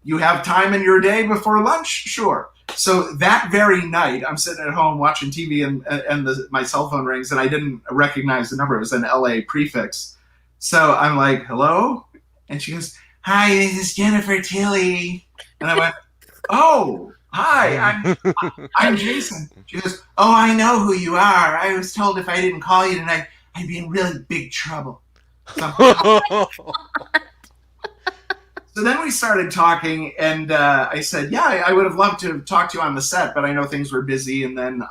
S3: you have time in your day before lunch? Sure. So that very night, I'm sitting at home watching TV, and my cell phone rings, and I didn't recognize the number. It was an LA prefix. So I'm like, hello? And she goes, hi, this is Jennifer Tilly. And I went, oh, hi, I'm Jason. She goes, oh, I know who you are. I was told if I didn't call you tonight, I'd be in really big trouble. So then we started talking, and I said, yeah, I would have loved to talk to you on the set, but I know things were busy. And then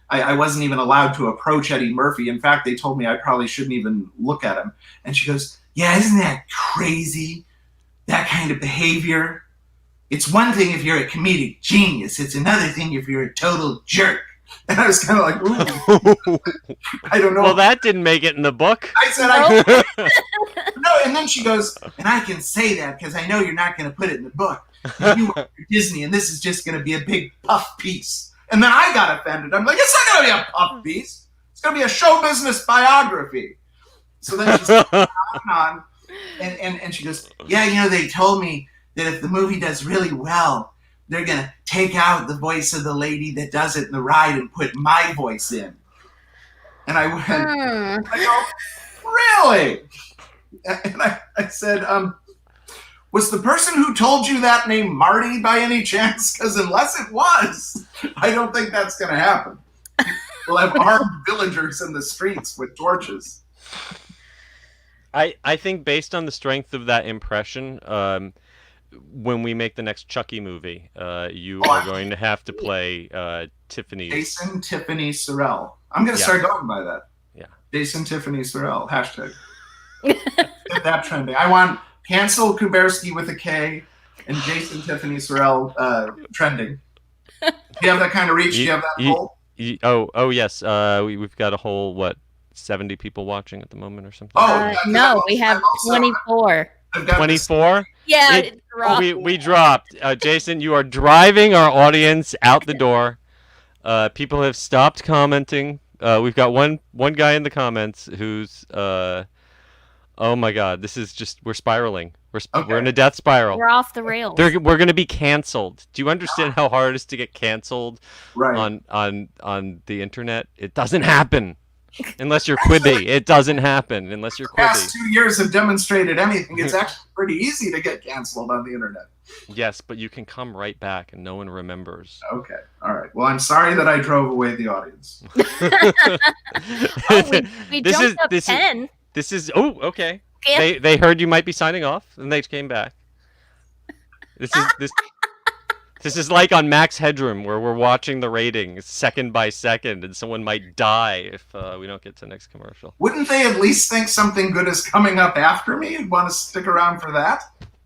S3: I wasn't even allowed to approach Eddie Murphy. In fact, they told me I probably shouldn't even look at him. And she goes, yeah, isn't that crazy? That kind of behavior. It's one thing if you're a comedic genius. It's another thing if you're a total jerk. And I was kind of like, ooh, I don't know.
S1: Well, that didn't make it in the book.
S3: I said, no. And then she goes, and I can say that because I know you're not going to put it in the book. You work for Disney, and this is just going to be a big puff piece. And then I got offended. I'm like, it's not going to be a puff piece. It's going to be a show business biography. So then she's on, and she goes, yeah, they told me that if the movie does really well, they're going to take out the voice of the lady that does it in the ride and put my voice in. And I went, I go, really? And I said, was the person who told you that named Marty by any chance? Because unless it was, I don't think that's going to happen. We'll have armed villagers in the streets with torches.
S1: I think based on the strength of that impression, when we make the next Chucky movie, you are going to have to play Tiffany.
S3: Jason Tiffany Surrell. I'm going to start going by that.
S1: Yeah.
S3: Jason Tiffany Surrell. #. Get that trending. I want cancel Kuberski with a K and Jason Tiffany Sorrell trending. Do you have that kind of reach? Do you have that goal?
S1: Oh yes. We've got a whole 70 people watching at the moment or something.
S2: No, we have 24.
S1: 24?
S2: Yeah,
S1: we dropped. Jason, you are driving our audience out the door. People have stopped commenting. We've got one guy in the comments who's oh my God, this is just, we're spiraling. We're in a death spiral.
S2: We're off the rails.
S1: We're going to be canceled. Do you understand how hard it is to get canceled on the internet? It doesn't happen. Unless you're Quibi. It doesn't happen unless you're Quibi.
S3: The past 2 years have demonstrated anything. It's actually pretty easy to get canceled on the internet.
S1: Yes, but you can come right back and no one remembers.
S3: Okay. All right. Well, I'm sorry that I drove away the audience.
S2: We jumped up 10.
S1: This is okay. Yeah. They heard you might be signing off and they came back. This is like on Max Headroom where we're watching the ratings second by second and someone might die if we don't get to the next commercial.
S3: Wouldn't they at least think something good is coming up after me and want to stick around for that?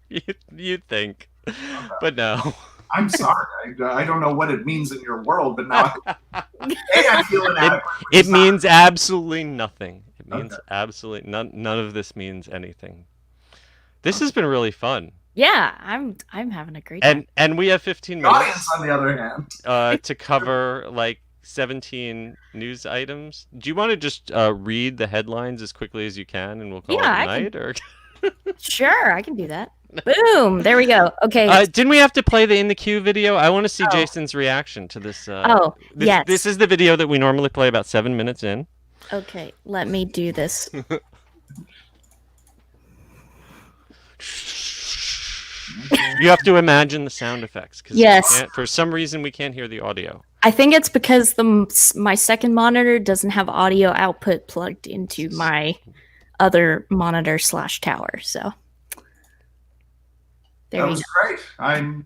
S1: You'd think. Okay. But no.
S3: I'm sorry. I don't know what it means in your world, but now I feel inadequate.
S1: It means absolutely nothing. It means absolutely none of this means anything. This has been really fun.
S2: Yeah, I'm having a great time.
S1: And we have 15 minutes.
S3: Audience, on the other hand,
S1: to cover 17 news items. Do you want to just read the headlines as quickly as you can, and we'll call it a night? Or
S2: sure, I can do that. Boom! There we go. Okay.
S1: Didn't we have to play the In the Queue video? I want to see Jason's reaction to this.
S2: Yes.
S1: This is the video that we normally play about 7 minutes in.
S2: Okay, let me do this.
S1: You have to imagine the sound effects.
S2: Yes.
S1: For some reason, we can't hear the audio.
S2: I think it's because my second monitor doesn't have audio output plugged into my other monitor / tower. So there
S3: that was great. I'm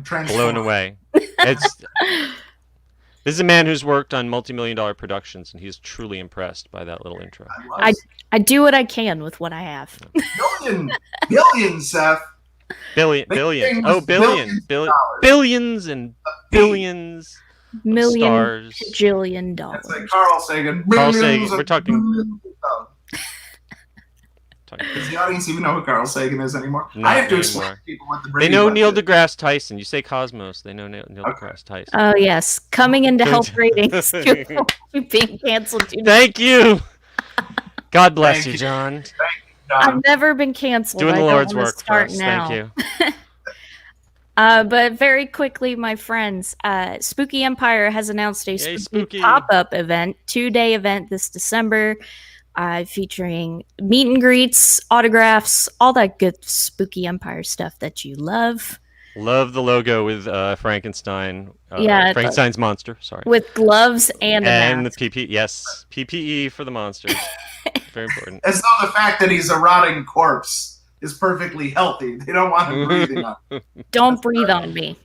S3: transformed.
S1: Blown away. This is a man who's worked on multi-million-dollar productions, and he's truly impressed by that little intro.
S2: I do what I can with what I have.
S3: Billion, Seth.
S1: Billions. Oh, billions and billions.
S2: Million
S1: stars.
S2: Bajillion dollars.
S3: That's like Carl Sagan.
S1: Carl Sagan. We're talking.
S3: Does the audience even know who Carl Sagan is anymore?
S1: Not
S3: I have to
S1: anymore.
S3: explain to people what the Brady
S1: They know
S3: Bunch
S1: Neil
S3: is.
S1: deGrasse Tyson. You say Cosmos, they know Neil deGrasse Tyson.
S2: Oh yes, coming into health ratings. Being canceled.
S1: Thank you. God bless you, John.
S3: Thank you, John.
S2: I've never been canceled.
S1: Doing the Lord's work for
S2: start
S1: us.
S2: now.
S1: Thank you.
S2: But very quickly, my friends, Spooky Empire has announced a
S1: Yay,
S2: spooky
S1: spooky.
S2: pop-up event, 2-day event this December, featuring meet and greets, autographs, all that good Spooky Empire stuff that you love.
S1: Love the logo with Frankenstein.
S2: Yeah,
S1: Frankenstein's monster. Sorry.
S2: with gloves and a
S1: And the
S2: mask.
S1: PP. Yes, PPE for the monsters. Very important.
S3: As though the fact that he's a rotting corpse is perfectly healthy. They don't want him breathing on him.
S2: Don't breathe on me.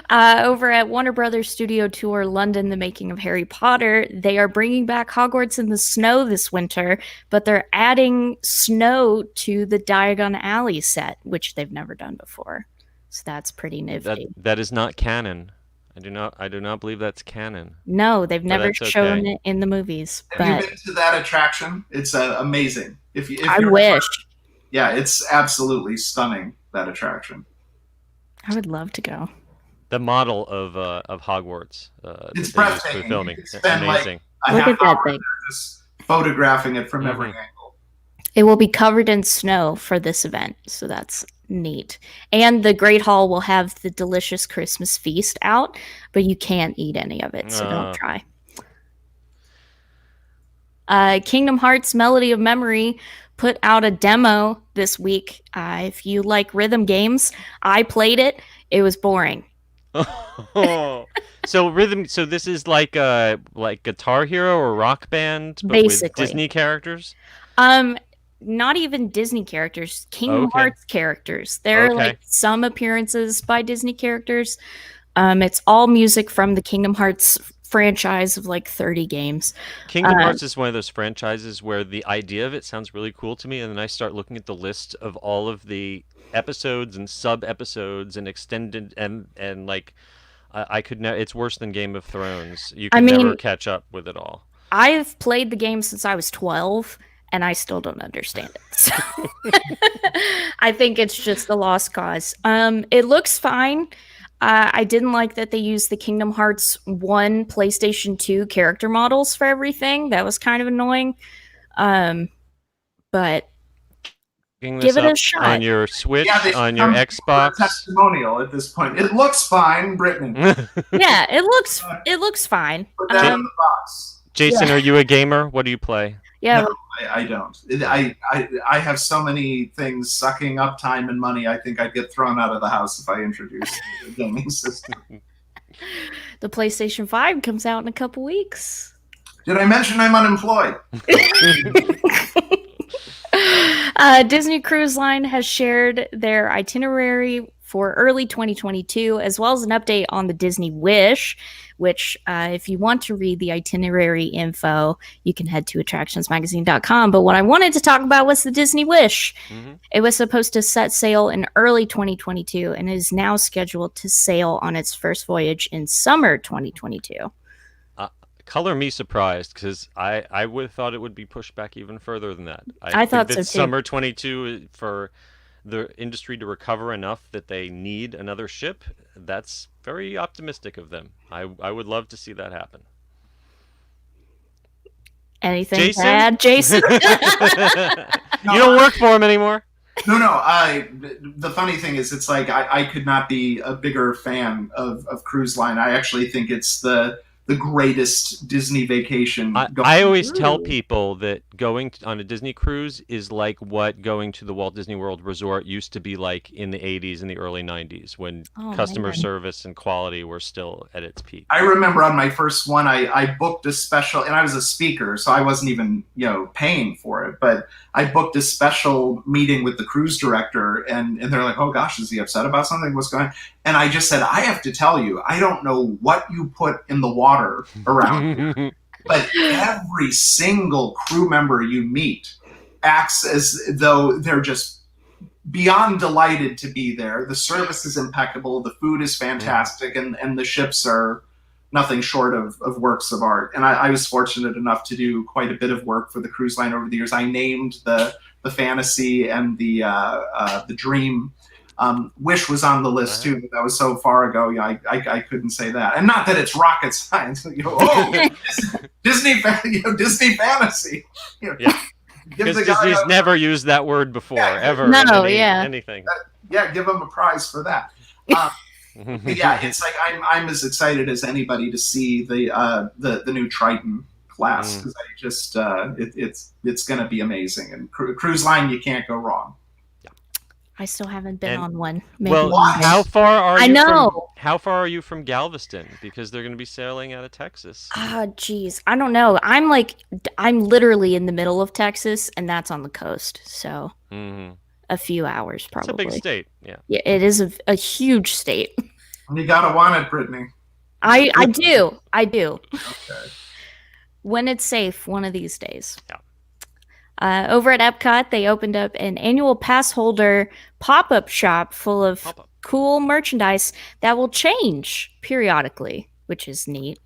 S2: Over at Warner Brothers Studio Tour London, The Making of Harry Potter, they are bringing back Hogwarts in the Snow this winter, but they're adding snow to the Diagon Alley set, which they've never done before. So that's pretty nifty.
S1: That is not canon. I do not believe that's canon.
S2: No, they've never
S1: that's
S2: shown
S1: okay.
S2: it in the movies.
S3: Have you
S2: But
S3: been to that attraction? It's amazing. If
S2: I
S3: you're
S2: wish.
S3: Yeah, it's absolutely stunning, that attraction.
S2: I would love to go.
S1: The model of Hogwarts.
S3: It's
S1: that they used
S3: breathtaking.
S1: for filming.
S3: You could spend, like,
S1: Amazing.
S3: A
S2: Look
S3: half
S2: at that
S3: hour
S2: thing.
S3: there just photographing it from every
S1: Mhm.
S3: angle.
S2: It will be covered in snow for this event, so that's neat. And the Great Hall will have the delicious Christmas feast out, but you can't eat any of it, so don't try. Kingdom Hearts Melody of Memory put out a demo this week. If you like rhythm games, I played it. It was boring.
S1: So rhythm. So this is like Guitar Hero or Rock Band, but with
S2: Basically.
S1: Disney characters.
S2: Not even Disney characters, Kingdom
S1: Okay.
S2: Hearts characters. There are
S1: Okay.
S2: like some appearances by Disney characters. It's all music from the Kingdom Hearts franchise of like 30 games.
S1: Kingdom Hearts is one of those franchises where the idea of it sounds really cool to me, and then I start looking at the list of all of the episodes and sub episodes and extended and like I could never. It's worse than Game of Thrones. You could never
S2: mean-
S1: catch up with it all.
S2: I've played the game since I was 12 and I still don't understand it. So I think it's just a lost cause. It looks fine. I didn't like that they used the Kingdom Hearts 1 PlayStation 2 character models for everything. That was kind of annoying. But
S1: Picking
S2: Give
S1: this
S2: it a
S1: up
S2: shot.
S1: on your Switch,
S3: Yeah, they
S1: on your
S3: come for a
S1: Xbox.
S3: testimonial at this point. It looks fine, Brittany.
S2: yeah, it looks fine.
S3: Put that in the box.
S1: Jason,
S2: Yeah.
S1: are you a gamer? What do you play?
S2: Yeah,
S3: No, I don't. I have so many things sucking up time and money. I think I'd get thrown out of the house if I introduced the gaming system.
S2: the PlayStation 5 comes out in a couple weeks.
S3: Did I mention I'm unemployed?
S2: Disney Cruise Line has shared their itinerary for early 2022, as well as an update on the Disney Wish, which, if you want to read the itinerary info, you can head to attractionsmagazine.com. But what I wanted to talk about was the Disney Wish.
S1: Mhm.
S2: It was supposed to set sail in early 2022 and is now scheduled to sail on its first voyage in summer 2022.
S1: Color me surprised because I would have thought it would be pushed back even further than that.
S2: I thought
S1: think
S2: so
S1: that
S2: too.
S1: Summer 22 for the industry to recover enough that they need another ship. That's very optimistic of them. I would love to see that happen.
S2: Anything
S1: Jason?
S2: to add, Jason?
S1: You don't work for him anymore.
S3: No. The funny thing is, it's like I could not be a bigger fan of Cruise Line. I actually think it's the greatest Disney vacation.
S1: I always tell
S2: Ooh.
S1: people that going on a Disney cruise is like what going to the Walt Disney World Resort used to be like in the 80s and the early 90s when
S2: Oh,
S1: customer
S2: man.
S1: service and quality were still at its peak.
S3: I remember on my first one, I booked a special, and I was a speaker, so I wasn't even paying for it. But I booked a special meeting with the cruise director, and they're like, "Oh gosh, is he upset about something? What's going on?" And I just said, "I have to tell you, I don't know what you put in the water around here, but every single crew member you meet acts as though they're just beyond delighted to be there. The service is impeccable, the food is fantastic, and the ships are nothing short of works of art." And I was fortunate enough to do quite a bit of work for the cruise line over the years. I named the Fantasy and the Dream. Wish was on the list too, but that was so far ago. Yeah, I couldn't say that. And not that it's rocket science. Disney Fantasy.
S1: Yeah.
S3: Give
S1: Because
S3: the guy
S1: Disney's never used that word before,
S3: Yeah.
S1: ever.
S2: No,
S1: in
S2: yeah.
S1: anything.
S3: give him a prize for that. But yeah, it's like I'm as excited as anybody to see the new Triton class because I just it's going to be amazing, and cruise line you can't go wrong.
S2: I still haven't been on one.
S1: Maybe well, how far are you from Galveston? Because they're going to be sailing out of Texas.
S2: Geez, I don't know. I'm literally in the middle of Texas, and that's on the coast, so a few hours probably.
S1: It's a big state, yeah.
S2: Yeah, it is a huge state.
S3: You gotta want it, Brittany.
S2: I do. Okay. When it's safe, one of these days.
S1: Yeah.
S2: Over at Epcot, they opened up an annual pass holder pop-up shop full of cool merchandise that will change periodically, which is neat.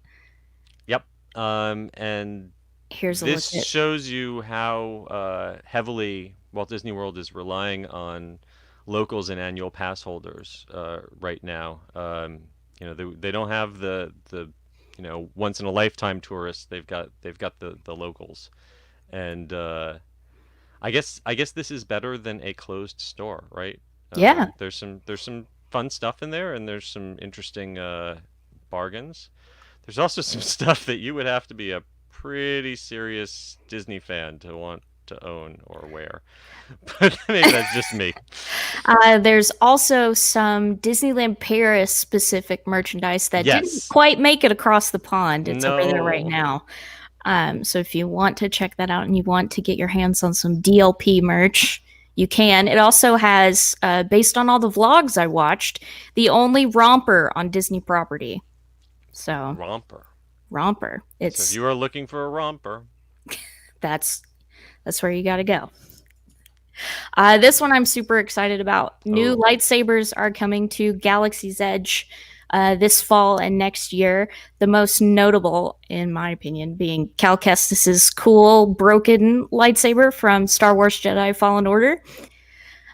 S1: Yep. And
S2: here's
S1: this shows you how heavily Walt Disney World is relying on locals and annual pass holders right now. They don't have the once in a lifetime tourists. They've got the locals. And I guess this is better than a closed store, right?
S2: Yeah.
S1: There's some fun stuff in there, and there's some interesting bargains. There's also some stuff that you would have to be a pretty serious Disney fan to want to own or wear. But maybe that's just me.
S2: There's also some Disneyland Paris specific merchandise that didn't quite make it across the pond. It's over there right now. So if you want to check that out and you want to get your hands on some DLP merch, you can. It also has, based on all the vlogs I watched, the only romper on Disney property. So romper. It's
S1: so if you are looking for a romper,
S2: that's where you got to go. This one I'm super excited about. New lightsabers are coming to Galaxy's Edge this fall and next year. The most notable, in my opinion, being Cal Kestis's cool broken lightsaber from Star Wars Jedi Fallen Order,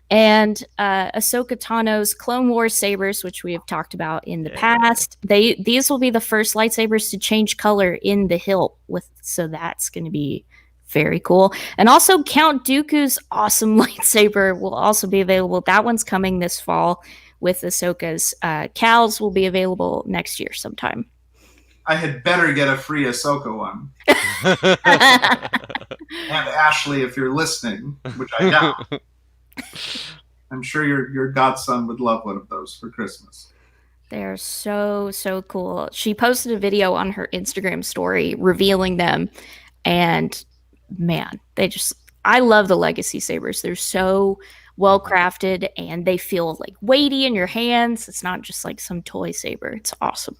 S2: and Ahsoka Tano's Clone Wars sabers, which we have talked about in the past. These will be the first lightsabers to change color in the hilt, so that's going to be very cool. And also Count Dooku's awesome lightsaber will also be available. That one's coming this fall with Ahsoka's. Cal's will be available next year sometime.
S3: I had better get a free Ahsoka one. And Ashley, if you're listening, which I doubt, I'm sure your godson would love one of those for Christmas.
S2: They're so cool. She posted a video on her Instagram story revealing them, and man, I love the Legacy sabers. They're so well crafted and they feel like weighty in your hands. It's not just like some toy saber. It's awesome.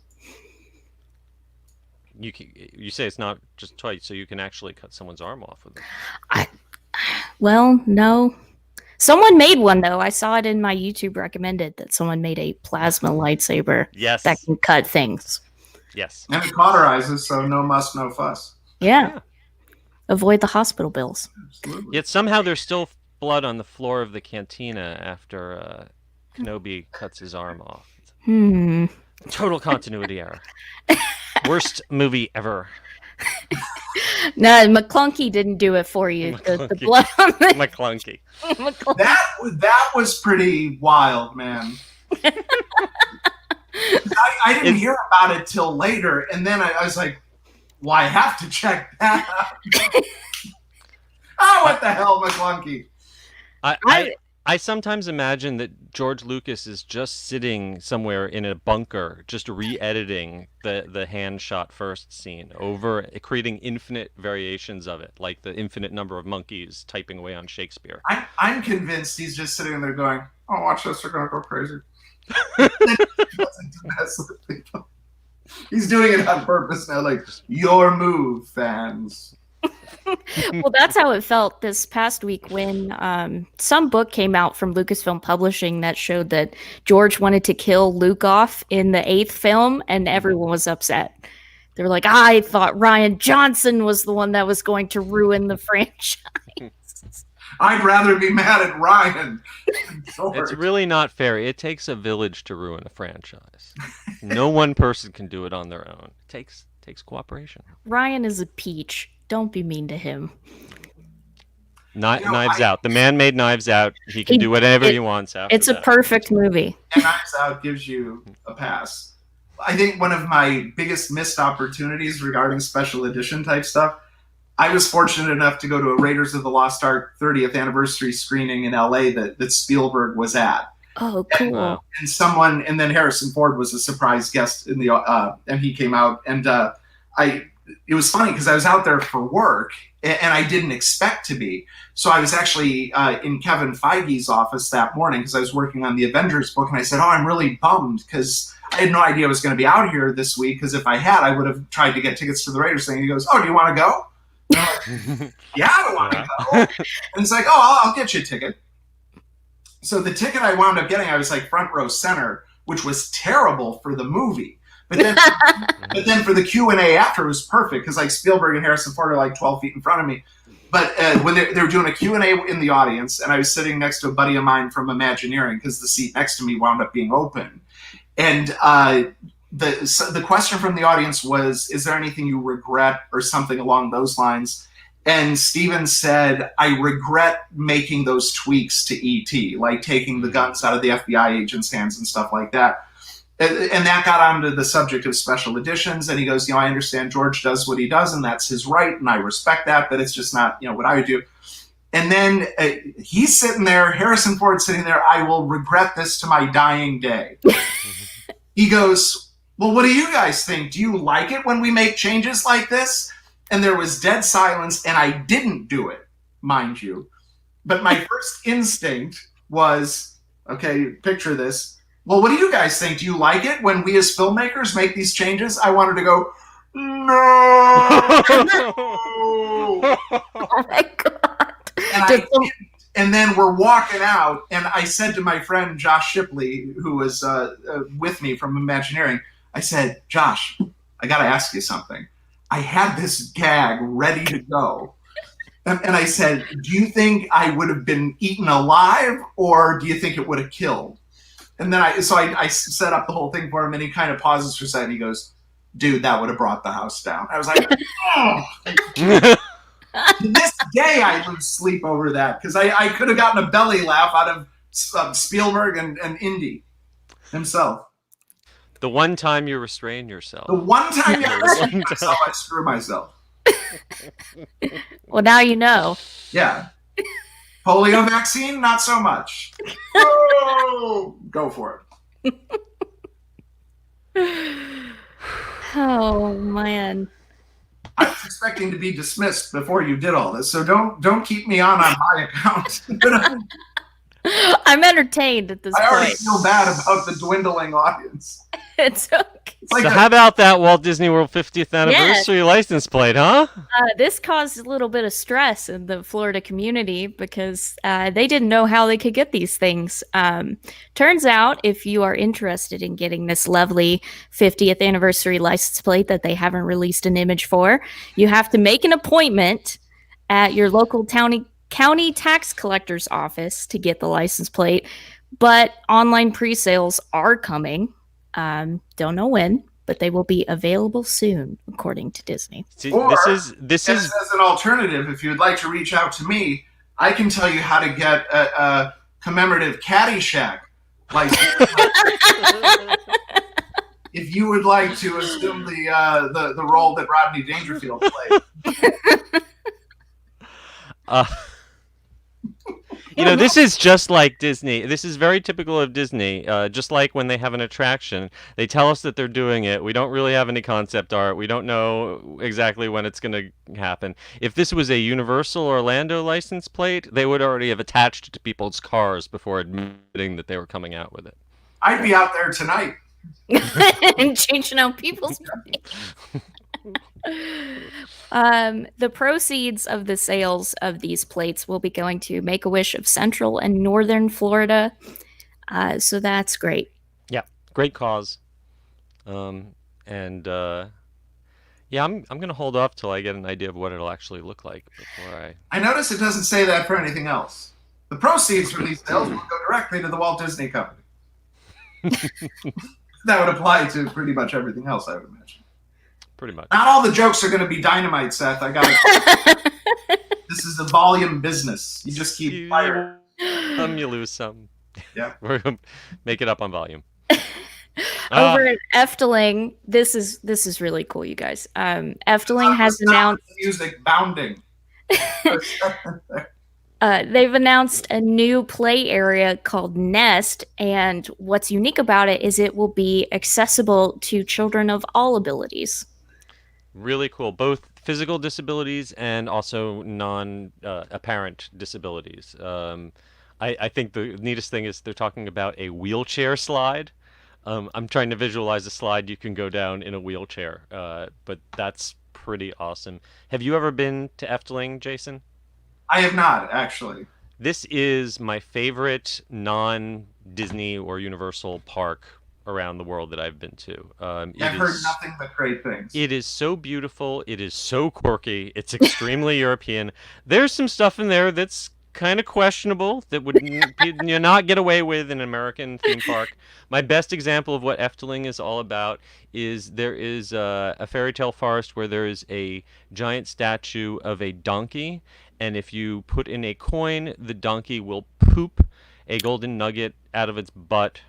S1: You say it's not just toy, so you can actually cut someone's arm off with it.
S2: Well, no. Someone made one though. I saw it in my YouTube recommended that someone made a plasma lightsaber.
S1: Yes.
S2: That can cut things.
S1: Yes.
S3: And it cauterizes, so no muss, no fuss.
S2: Yeah. Avoid the hospital bills.
S3: Absolutely.
S1: Yet somehow there's still blood on the floor of the cantina after Kenobi cuts his arm off. Total continuity error. Worst movie ever.
S2: No, McClunky didn't do it for you. The blood on the
S1: McClunky.
S3: That was pretty wild, man. I didn't hear about it till later, and then I was like, well, I have to check that out. What the hell, McClunky?
S1: I sometimes imagine that George Lucas is just sitting somewhere in a bunker, just re-editing the hand shot first scene over, creating infinite variations of it, like the infinite number of monkeys typing away on Shakespeare.
S3: I'm convinced he's just sitting there going, "Oh, watch this, they're gonna go crazy." He's doing it on purpose now, like, your move, fans.
S2: Well, that's how it felt this past week when some book came out from Lucasfilm Publishing that showed that George wanted to kill Luke off in the 8th film, and everyone was upset. They were like, I thought Rian Johnson was the one that was going to ruin the franchise.
S3: I'd rather be mad at Ryan.
S1: It's really not fair. It takes a village to ruin a franchise. No one person can do it on their own. It takes cooperation.
S2: Ryan is a peach. Don't be mean to him.
S1: Knives Out. The man made Knives Out. He can do whatever he wants after
S2: It's a perfect movie.
S3: And Knives Out gives you a pass. I think one of my biggest missed opportunities regarding special edition type stuff, I was fortunate enough to go to a Raiders of the Lost Ark 30th anniversary screening in LA that Spielberg was at.
S2: Oh, cool.
S3: And then Harrison Ford was a surprise guest in the and he came out, and it was funny because I was out there for work and I didn't expect to be. So I was actually in Kevin Feige's office that morning because I was working on the Avengers book, and I said, "Oh, I'm really bummed because I had no idea I was going to be out here this week, because if I had, I would have tried to get tickets to the Raiders thing." And he goes, "Oh, do you want to go?" And I'm like, "Yeah, I want to go." And it's like, "Oh, I'll get you a ticket." So the ticket I wound up getting, I was like front row center, which was terrible for the movie. But then for the Q&A after, it was perfect because like Spielberg and Harrison Ford are like 12 feet in front of me. But when they were doing a Q&A in the audience, and I was sitting next to a buddy of mine from Imagineering because the seat next to me wound up being open. And the question from the audience was, "Is there anything you regret?" or something along those lines. And Steven said, "I regret making those tweaks to E.T., like taking the guns out of the FBI agents' hands and stuff like that." And that got onto the subject of special editions. And he goes, "I understand George does what he does, and that's his right, and I respect that, but it's just not, what I would do." And then he's sitting there, Harrison Ford sitting there, "I will regret this to my dying day." He goes, "Well, what do you guys think? Do you like it when we make changes like this?" And there was dead silence, and I didn't do it, mind you. But my first instinct was, okay, picture this. "Well, what do you guys think? Do you like it when we as filmmakers make these changes?" I wanted to go, "No."
S2: Oh my God.
S3: And then we're walking out, and I said to my friend Josh Shipley, who was with me from Imagineering, I said, "Josh, I got to ask you something. I had this gag ready to go." And I said, "Do you think I would have been eaten alive, or do you think it would have killed?" And then I set up the whole thing for him, and he kind of pauses for a second. He goes, "Dude, that would have brought the house down." I was like, "Oh." To this day, I lose sleep over that because I could have gotten a belly laugh out of Spielberg and Indy himself.
S1: The one time you restrain yourself.
S3: The one time I restrain myself, I screw myself.
S2: Well, now you know.
S3: Yeah. Polio vaccine, not so much. Oh, go for it.
S2: Oh man.
S3: I was expecting to be dismissed before you did all this, so don't keep me on my account.
S2: I'm entertained at this point.
S3: I already feel bad about the dwindling audience.
S2: It's okay.
S1: So how about that Walt Disney World 50th anniversary license plate, huh?
S2: This caused a little bit of stress in the Florida community because they didn't know how they could get these things. Turns out, if you are interested in getting this lovely 50th anniversary license plate that they haven't released an image for, you have to make an appointment at your local county tax collector's office to get the license plate. But online pre-sales are coming. Don't know when, but they will be available soon, according to Disney.
S1: See,
S3: or,
S1: this is
S3: as an alternative, if you'd like to reach out to me, I can tell you how to get a commemorative Caddyshack license. If you would like to assume the role that Rodney Dangerfield played.
S1: This is just like Disney. This is very typical of Disney. Just like when they have an attraction, they tell us that they're doing it. We don't really have any concept art. We don't know exactly when it's going to happen. If this was a Universal Orlando license plate, they would already have attached it to people's cars before admitting that they were coming out with it.
S3: I'd be out there tonight.
S2: And changing out people's money. The proceeds of the sales of these plates will be going to Make-A-Wish of Central and Northern Florida. So that's great.
S1: Yeah, great cause. I'm gonna hold off till I get an idea of what it'll actually look like before
S3: I notice it doesn't say that for anything else. The proceeds from these sales will go directly to the Walt Disney Company. That would apply to pretty much everything else, I would imagine.
S1: Pretty much.
S3: Not all the jokes are going to be dynamite, Seth. I got it. This is a volume business. You just keep firing.
S1: You lose some.
S3: Yeah.
S1: We're gonna make it up on volume.
S2: Over at Efteling, this is really cool, you guys. Efteling has announced
S3: music bounding.
S2: They've announced a new play area called Nest, and what's unique about it is it will be accessible to children of all abilities.
S1: Really cool, both physical disabilities and also non-apparent disabilities. I think the neatest thing is they're talking about a wheelchair slide. I'm trying to visualize a slide you can go down in a wheelchair, but that's pretty awesome. Have you ever been to Efteling, Jason?
S3: I have not, actually.
S1: This is my favorite non-Disney or Universal park around the world that I've been to.
S3: I've heard nothing but great things.
S1: It is so beautiful. It is so quirky. It's extremely European. There's some stuff in there that's kind of questionable that would you not get away with in an American theme park. My best example of what Efteling is all about is there is a fairy tale forest where there is a giant statue of a donkey, and if you put in a coin, the donkey will poop a golden nugget out of its butt,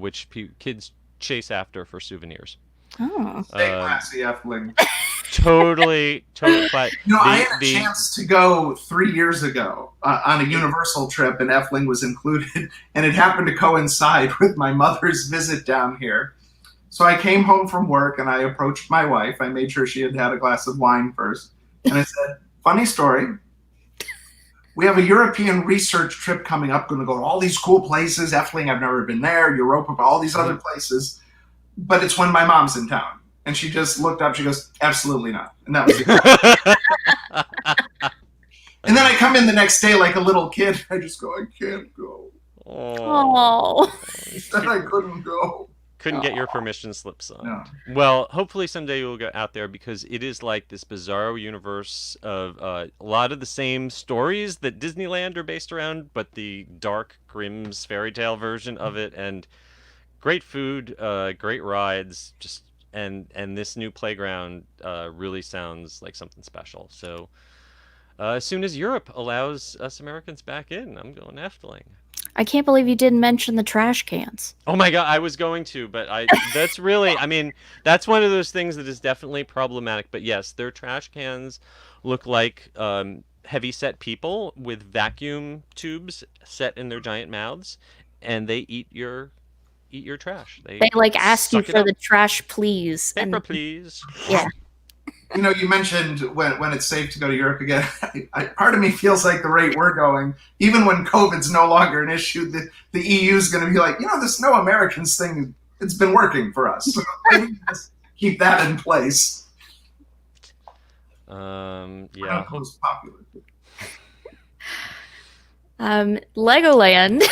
S1: which kids chase after for souvenirs.
S2: Oh,
S3: stay classy, Efteling.
S1: Totally. But
S3: I had a chance to go 3 years ago on a Universal trip, and Efteling was included, and it happened to coincide with my mother's visit down here. So I came home from work, and I approached my wife. I made sure she had had a glass of wine first, and I said, funny story. We have a European research trip coming up, going to go to all these cool places. Efteling, I've never been there. Europa, all these other places. But it's when my mom's in town. And she just looked up. She goes, absolutely not. And that was it. And then I come in the next day like a little kid. I just go, I can't go.
S2: Oh.
S3: I said I couldn't go.
S1: Couldn't get your permission slip signed.
S3: No.
S1: Well, hopefully someday you'll go out there, because it is like this bizarro universe of a lot of the same stories that Disneyland are based around, but the dark Grimm's fairy tale version of it, and great food, great rides, just and this new playground really sounds like something special. So as soon as Europe allows us Americans back in, I'm going Efteling.
S2: I can't believe you didn't mention the trash cans.
S1: Oh my God, I was going to, but that's really, I mean, that's one of those things that is definitely problematic. But yes, their trash cans look like heavy-set people with vacuum tubes set in their giant mouths, and they eat your trash. They
S2: like ask you
S1: suck it
S2: for
S1: up.
S2: the trash, please.
S1: Paper, please.
S2: Yeah.
S3: You mentioned when it's safe to go to Europe again. Part of me feels like the rate we're going, even when COVID's no longer an issue, the EU is going to be like, this no Americans thing, it's been working for us. So maybe just keep that in place.
S1: Yeah.
S3: Most popular.
S2: Legoland.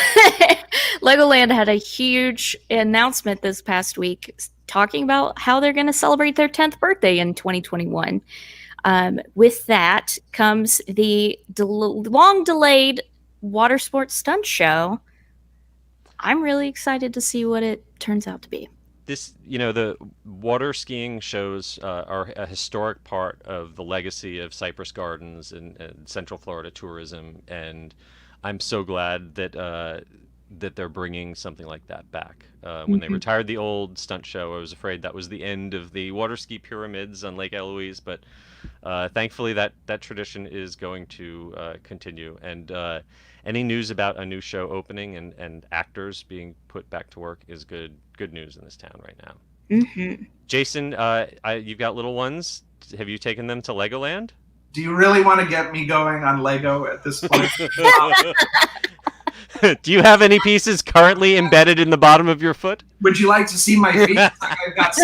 S2: Legoland had a huge announcement this past week talking about how they're going to celebrate their 10th birthday in 2021. With that comes the long-delayed water sports stunt show. I'm really excited to see what it turns out to be.
S1: This, the water skiing shows are a historic part of the legacy of Cypress Gardens and Central Florida tourism, and I'm so glad that they're bringing something like that back. When they retired the old stunt show, I was afraid that was the end of the water ski pyramids on Lake Eloise, but thankfully that tradition is going to continue. And any news about a new show opening and actors being put back to work is good news in this town right now.
S2: Mm-hmm.
S1: Jason, you've got little ones. Have you taken them to Legoland?
S3: Do you really want to get me going on Lego at this point?
S1: Do you have any pieces currently embedded in the bottom of your foot?
S3: Would you like to see my feet? I've got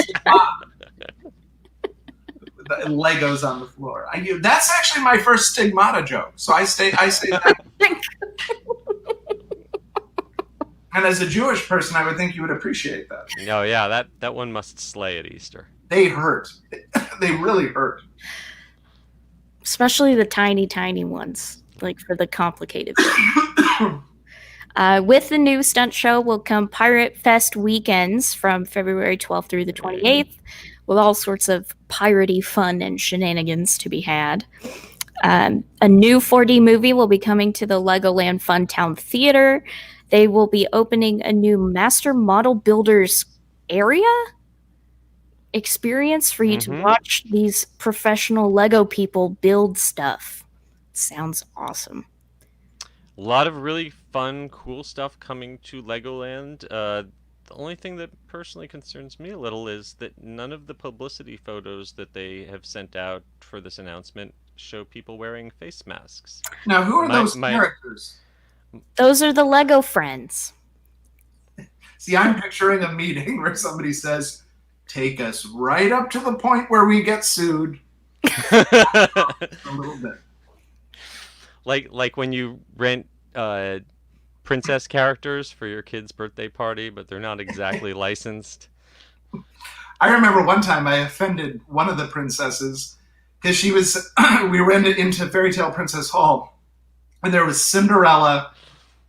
S3: Legos on the floor. That's actually my first stigmata joke. So I say that. And as a Jewish person, I would think you would appreciate that.
S1: No, yeah, that one must slay at Easter.
S3: They hurt. They really hurt.
S2: Especially the tiny ones, like for the complicated things. With the new stunt show will come Pirate Fest weekends from February 12th through the 28th, with all sorts of piratey fun and shenanigans to be had. A new 4D movie will be coming to the Legoland Funtown Theater. They will be opening a new Master Model Builders area experience for you to watch these professional Lego people build stuff. Sounds awesome.
S1: A lot of really fun, cool stuff coming to Legoland. The only thing that personally concerns me a little is that none of the publicity photos that they have sent out for this announcement show people wearing face masks.
S3: Now, who are those characters?
S2: Those are the Lego friends.
S3: See, I'm picturing a meeting where somebody says, take us right up to the point where we get sued. A little bit.
S1: Like when you rent princess characters for your kid's birthday party, but they're not exactly licensed.
S3: I remember one time I offended one of the princesses because she was, we went into Fairy Tale Princess Hall, and there was Cinderella,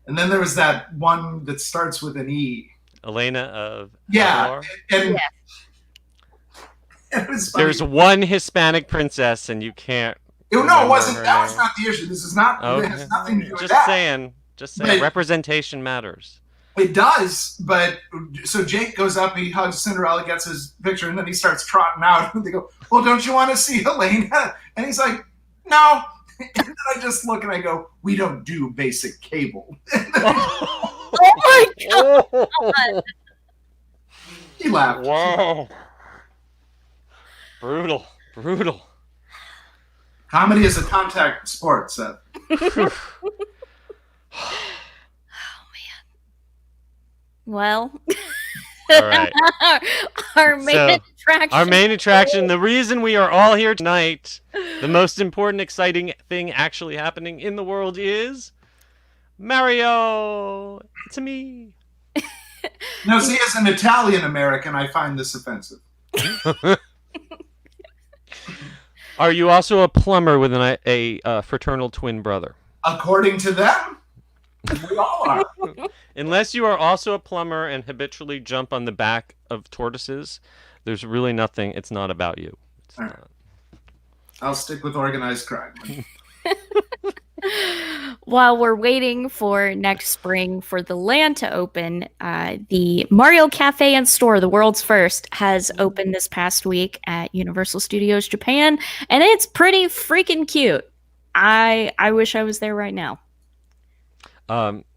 S3: and then there was that one that starts with an E.
S1: Elena of
S3: Yeah. And
S2: Yeah.
S3: it was funny.
S1: There's one Hispanic princess, and you can't.
S3: No, it wasn't.
S1: her
S3: That was
S1: name.
S3: not the issue. This is not.
S1: Okay.
S3: It has nothing to do with
S1: Just
S3: that.
S1: saying.
S3: But-
S1: Representation matters.
S3: It does, but so Jake goes up, he hugs Cinderella, gets his picture, and then he starts trotting out. And they go, "Well, don't you want to see Elena?" And he's like, "No." And then I just look and I go, "We don't do basic cable."
S2: Oh my god!
S3: He laughed.
S1: Wow. Brutal.
S3: Comedy is a contact sport, Seth.
S2: Well,
S1: All right.
S2: our main attraction.
S1: Our main attraction, the reason we are all here tonight, the most important, exciting thing actually happening in the world is Mario. It's me.
S3: Now, see, as an Italian American, I find this offensive.
S1: Are you also a plumber with a fraternal twin brother?
S3: According to them, we all are.
S1: Unless you are also a plumber and habitually jump on the back of tortoises, there's really nothing. It's not about you. It's not.
S3: I'll stick with organized crime.
S2: While we're waiting for next spring for the land to open, the Mario Cafe and Store, the world's first, has opened this past week at Universal Studios Japan, and it's pretty freaking cute. I wish I was there right now.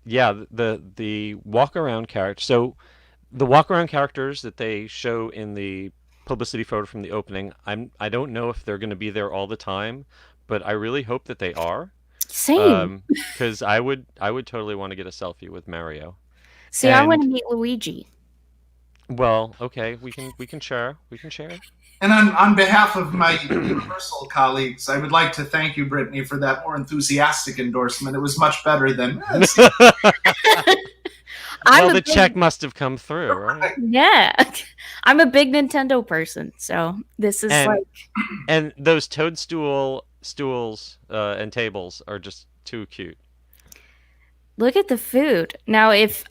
S1: Yeah, the walk around character. So the walk around characters that they show in the publicity photo from the opening, I don't know if they're going to be there all the time, but I really hope that they are.
S2: Same.
S1: Because I would totally want to get a selfie with Mario.
S2: See, I
S1: and-
S2: want to meet Luigi.
S1: Well, okay, we can share.
S3: And on behalf of my Universal colleagues, I would like to thank you, Brittany, for that more enthusiastic endorsement. It was much better than.
S1: Well, the check must have come through, right?
S2: Yeah, I'm a big Nintendo person, so this is
S1: And those toadstool stools and tables are just too cute.
S2: Look at the food. Now, if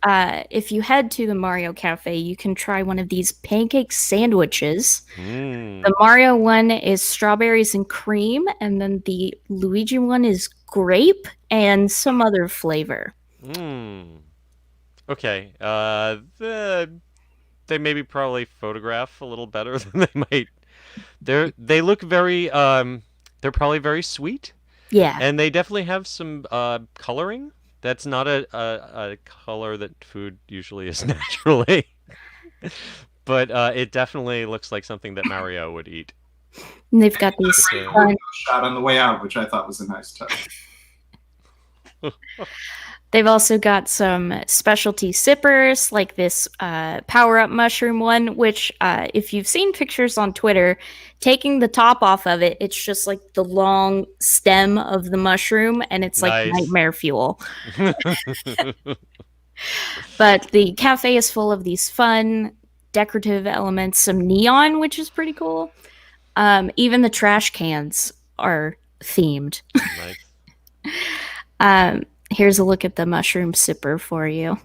S2: you head to the Mario Cafe, you can try one of these pancake sandwiches. The Mario one is strawberries and cream, and then the Luigi one is grape and some other flavor.
S1: Okay. They maybe probably photograph a little better than they might. They look very. They're probably very sweet.
S2: Yeah.
S1: And they definitely have some coloring. That's not a color that food usually is naturally. But it definitely looks like something that Mario would eat.
S2: And they've got these fun.
S3: Shot on the way out, which I thought was a nice touch.
S2: They've also got some specialty sippers, like this power-up mushroom one, which, if you've seen pictures on Twitter, taking the top off of it, it's just like the long stem of the mushroom, and it's like nightmare fuel. But the cafe is full of these fun, decorative elements, some neon, which is pretty cool. Even the trash cans are themed.
S1: Nice.
S2: Here's a look at the mushroom sipper for you.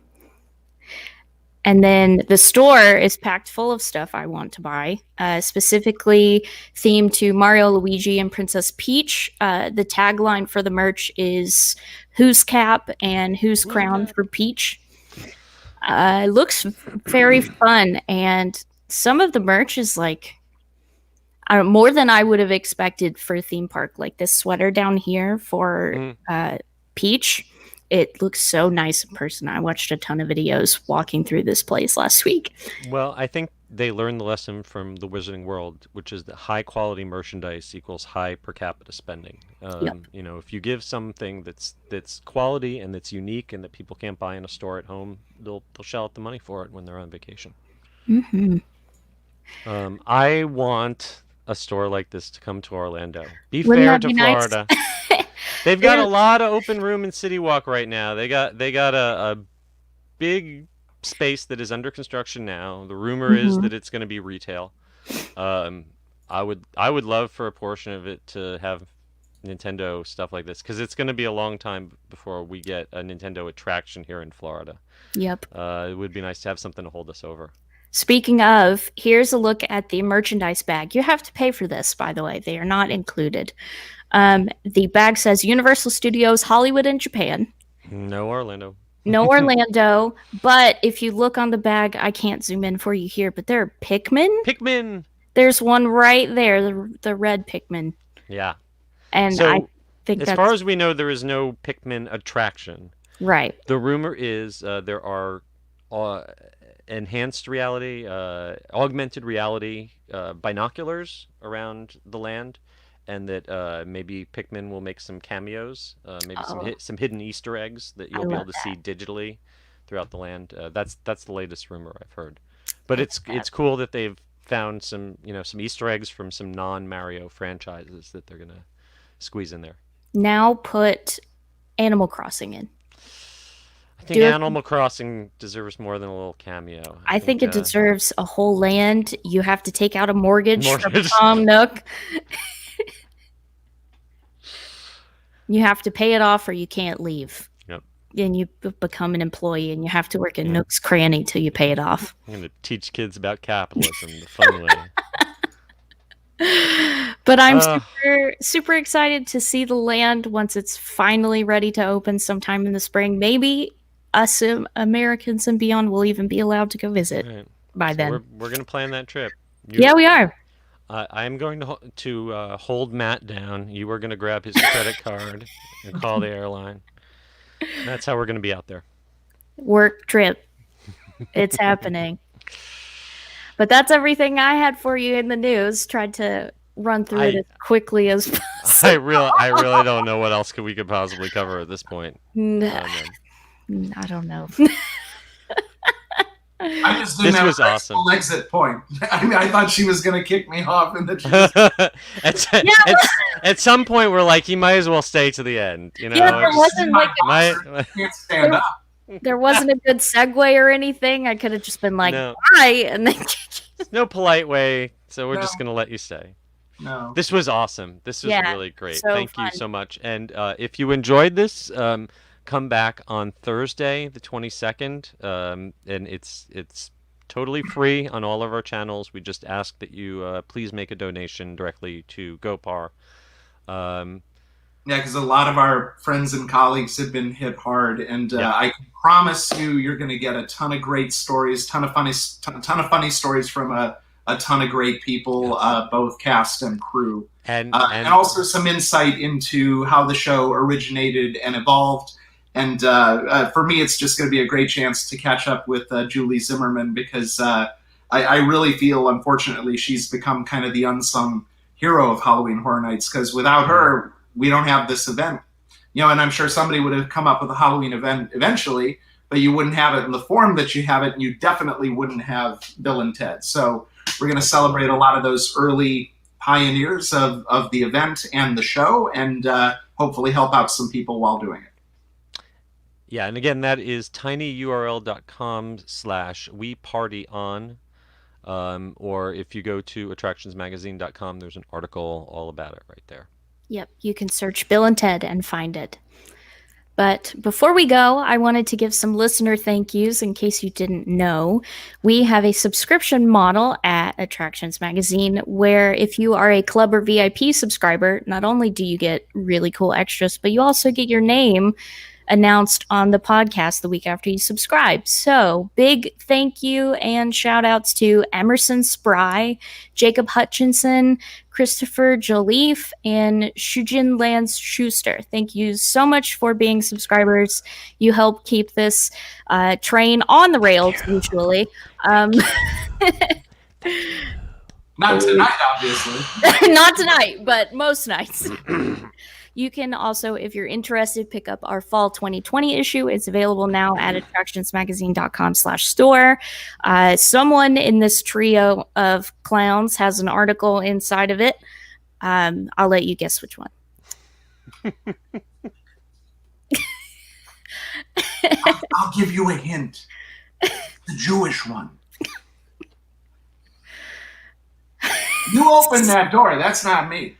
S2: And then the store is packed full of stuff I want to buy, specifically themed to Mario, Luigi, and Princess Peach. The tagline for the merch is "Whose cap and whose crown for Peach." It looks very fun, and some of the merch is like more than I would have expected for a theme park. Like this sweater down here for Peach. It looks so nice in person. I watched a ton of videos walking through this place last week.
S1: Well, I think they learned the lesson from the Wizarding World, which is that high quality merchandise equals high per capita spending.
S2: Yep.
S1: You know, if you give something that's quality and that's unique and that people can't buy in a store at home, they'll shell out the money for it when they're on vacation.
S2: Mm-hmm.
S1: I want a store like this to come to Orlando.
S2: Wouldn't
S1: Fair
S2: that
S1: to
S2: be nice?
S1: Florida. They've got a lot of open room in City Walk right now. They got a big space that is under construction now. The rumor is that it's going to be retail. I would love for a portion of it to have Nintendo stuff like this, because it's going to be a long time before we get a Nintendo attraction here in Florida.
S2: Yep.
S1: It would be nice to have something to hold us over.
S2: Speaking of, here's a look at the merchandise bag. You have to pay for this, by the way. They are not included. The bag says Universal Studios Hollywood and Japan.
S1: No Orlando.
S2: No Orlando. But if you look on the bag, I can't zoom in for you here, but there are Pikmin. There's one right there, the red Pikmin.
S1: Yeah.
S2: And
S1: so,
S2: I think
S1: as far as we know, there is no Pikmin attraction.
S2: Right.
S1: The rumor is there are enhanced reality, augmented reality binoculars around the land, and that maybe Pikmin will make some cameos, maybe some hidden Easter eggs that you'll be able to see digitally throughout the land. That's the latest rumor I've heard. But it's cool that they've found some Easter eggs from some non-Mario franchises that they're gonna squeeze in there.
S2: Now put Animal Crossing in.
S1: I think Animal Crossing deserves more than a little cameo.
S2: I think it deserves a whole land. You have to take out a mortgage. From Tom Nook. You have to pay it off or you can't leave.
S1: Yep.
S2: And you become an employee and you have to work in Nook's Cranny till you pay it off.
S1: I'm going to teach kids about capitalism the fun way.
S2: But I'm super excited to see the land once it's finally ready to open sometime in the spring. Maybe us Americans and beyond will even be allowed to go visit by then.
S1: We're going to plan that trip.
S2: Yeah, we are.
S1: I'm going to hold Matt down. You are going to grab his credit card and call the airline. That's how we're going to be out there.
S2: Work trip. It's happening. But that's everything I had for you in the news. Tried to run through it as quickly as possible.
S1: I really don't know what else we could possibly cover at this point.
S2: I don't know.
S3: I just didn't have a full exit point. I mean, I thought she was going to kick me off, and that
S1: at some point we're like, he might as well stay to the end. You know,
S2: there wasn't like
S3: can't stand up.
S2: There wasn't a good segue or anything. I could have just been like, "Hi," and then
S1: there's no polite way, so we're just going to let you stay.
S3: No,
S1: this was awesome. This was really great.
S2: So
S1: Thank you so much. And if you enjoyed this, come back on Thursday, the 22nd, and it's totally free on all of our channels. We just ask that you please make a donation directly to GoPar.
S3: Yeah, because a lot of our friends and colleagues have been hit hard, and I can promise you're going to get a ton of great stories, ton of funny stories from a ton of great people, both cast and crew, and also some insight into how the show originated and evolved. And for me, it's just going to be a great chance to catch up with Julie Zimmerman, because I really feel, unfortunately, she's become kind of the unsung hero of Halloween Horror Nights, because without her, we don't have this event. And I'm sure somebody would have come up with a Halloween event eventually, but you wouldn't have it in the form that you have it, and you definitely wouldn't have Bill and Ted. So we're going to celebrate a lot of those early pioneers of the event and the show, and hopefully help out some people while doing it.
S1: Yeah, and again, that is tinyurl.com/wepartyon. Or if you go to attractionsmagazine.com, there's an article all about it right there.
S2: Yep, you can search Bill and Ted and find it. But before we go, I wanted to give some listener thank yous in case you didn't know. We have a subscription model at Attractions Magazine where if you are a club or VIP subscriber, not only do you get really cool extras, but you also get your name announced on the podcast the week after you subscribe. So big thank you and shout outs to Emerson Spry, Jacob Hutchinson, Christopher Joliffe, and Shujin Lance Schuster. Thank you so much for being subscribers. You help keep this train on the rails usually.
S3: Not tonight, obviously.
S2: Not tonight, but most nights. You can also, if you're interested, pick up our fall 2020 issue. It's available now at attractionsmagazine.com/store. Someone in this trio of clowns has an article inside of it. I'll let you guess which one.
S3: I'll give you a hint. The Jewish one. You opened that door. That's not me.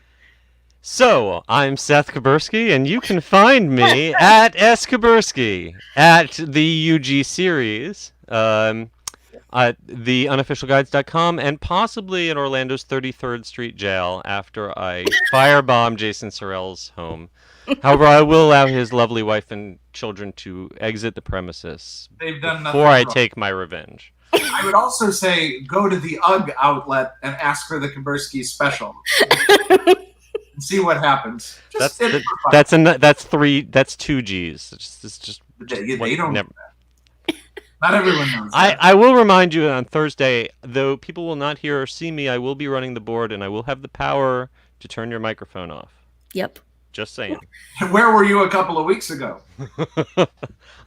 S1: So, I'm Seth Kabursky, and you can find me at S. Kabursky at the UG series, at theunofficialguides.com, and possibly at Orlando's 33rd Street Jail after I firebomb Jason Surrell's home. However, I will allow his lovely wife and children to exit the premises
S3: They've done nothing
S1: before I
S3: wrong.
S1: take my revenge.
S3: I would also say go to the UGG outlet and ask for the Kabursky special. And see what happens.
S1: That's two G's. It's just
S3: they don't. Not everyone knows.
S1: I will remind you on Thursday, though people will not hear or see me, I will be running the board and I will have the power to turn your microphone off.
S2: Yep.
S1: Just saying.
S3: Where were you a couple of weeks ago?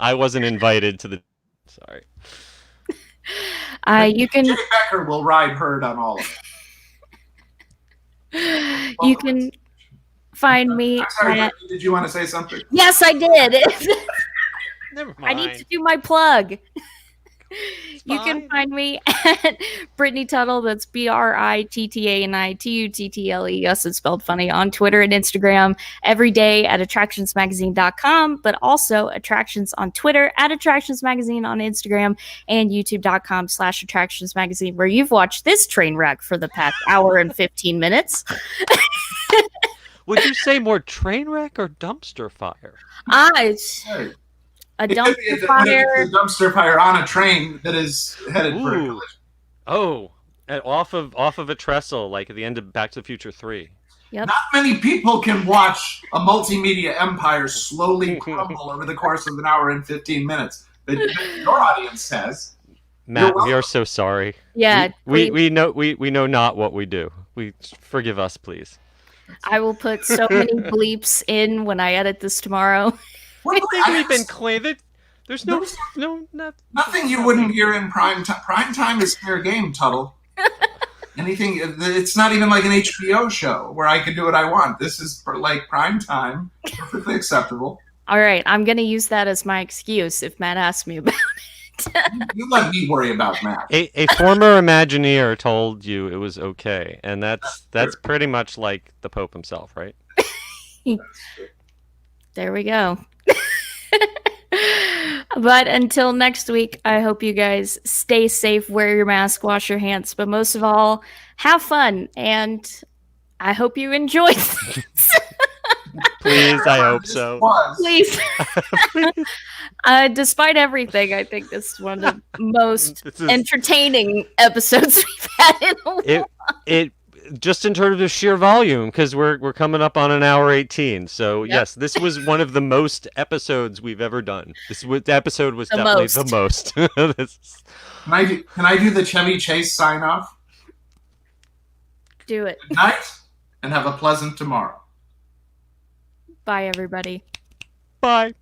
S1: I wasn't invited to the. Sorry.
S2: You can.
S3: Jay Becker will ride herd on all of it.
S2: You can find me.
S3: I'm sorry, did you want to say something?
S2: Yes, I did.
S1: Never mind.
S2: I need to do my plug. You can find me at Brittany Tuttle. That's BRITTANITUTTLE. Yes, it's spelled funny on Twitter and Instagram every day at attractionsmagazine.com, but also attractions on Twitter at attractionsmagazine on Instagram and youtube.com/attractionsmagazine, where you've watched this train wreck for the past hour and 15 minutes.
S3: Would you say more train wreck or dumpster fire?
S2: It's a dumpster fire.
S3: A dumpster fire on a train that is headed for a collision.
S1: Oh, off of a trestle, like at the end of Back to the Future 3.
S2: Yep.
S3: Not many people can watch a multimedia empire slowly crumble over the course of an hour and 15 minutes. But your audience has.
S1: Matt, we are so sorry.
S2: Yeah,
S1: we know not what we do. We forgive us, please.
S2: I will put so many bleeps in when I edit this tomorrow.
S1: I think we've been clear. There's
S3: nothing you wouldn't hear in prime time. Prime time is fair game, Tuttle. Anything. It's not even like an HBO show where I can do what I want. This is like prime time, perfectly acceptable.
S2: All right, I'm gonna use that as my excuse if Matt asks me about it.
S3: You let me worry about Matt.
S1: A former Imagineer told you it was okay, and that's pretty much like the Pope himself, right?
S2: There we go. But until next week, I hope you guys stay safe, wear your mask, wash your hands, but most of all, have fun. And I hope you enjoyed this.
S1: Please, I hope so.
S2: Please. Despite everything, I think this is one of the most entertaining episodes we've had in a while.
S1: It just in terms of sheer volume, because we're coming up on an hour 18. So yes, this was one of the most episodes we've ever done. The episode was definitely the most.
S3: Can I do the Chevy Chase sign off?
S2: Do it.
S3: Good night, and have a pleasant tomorrow.
S2: Bye, everybody.
S1: Bye.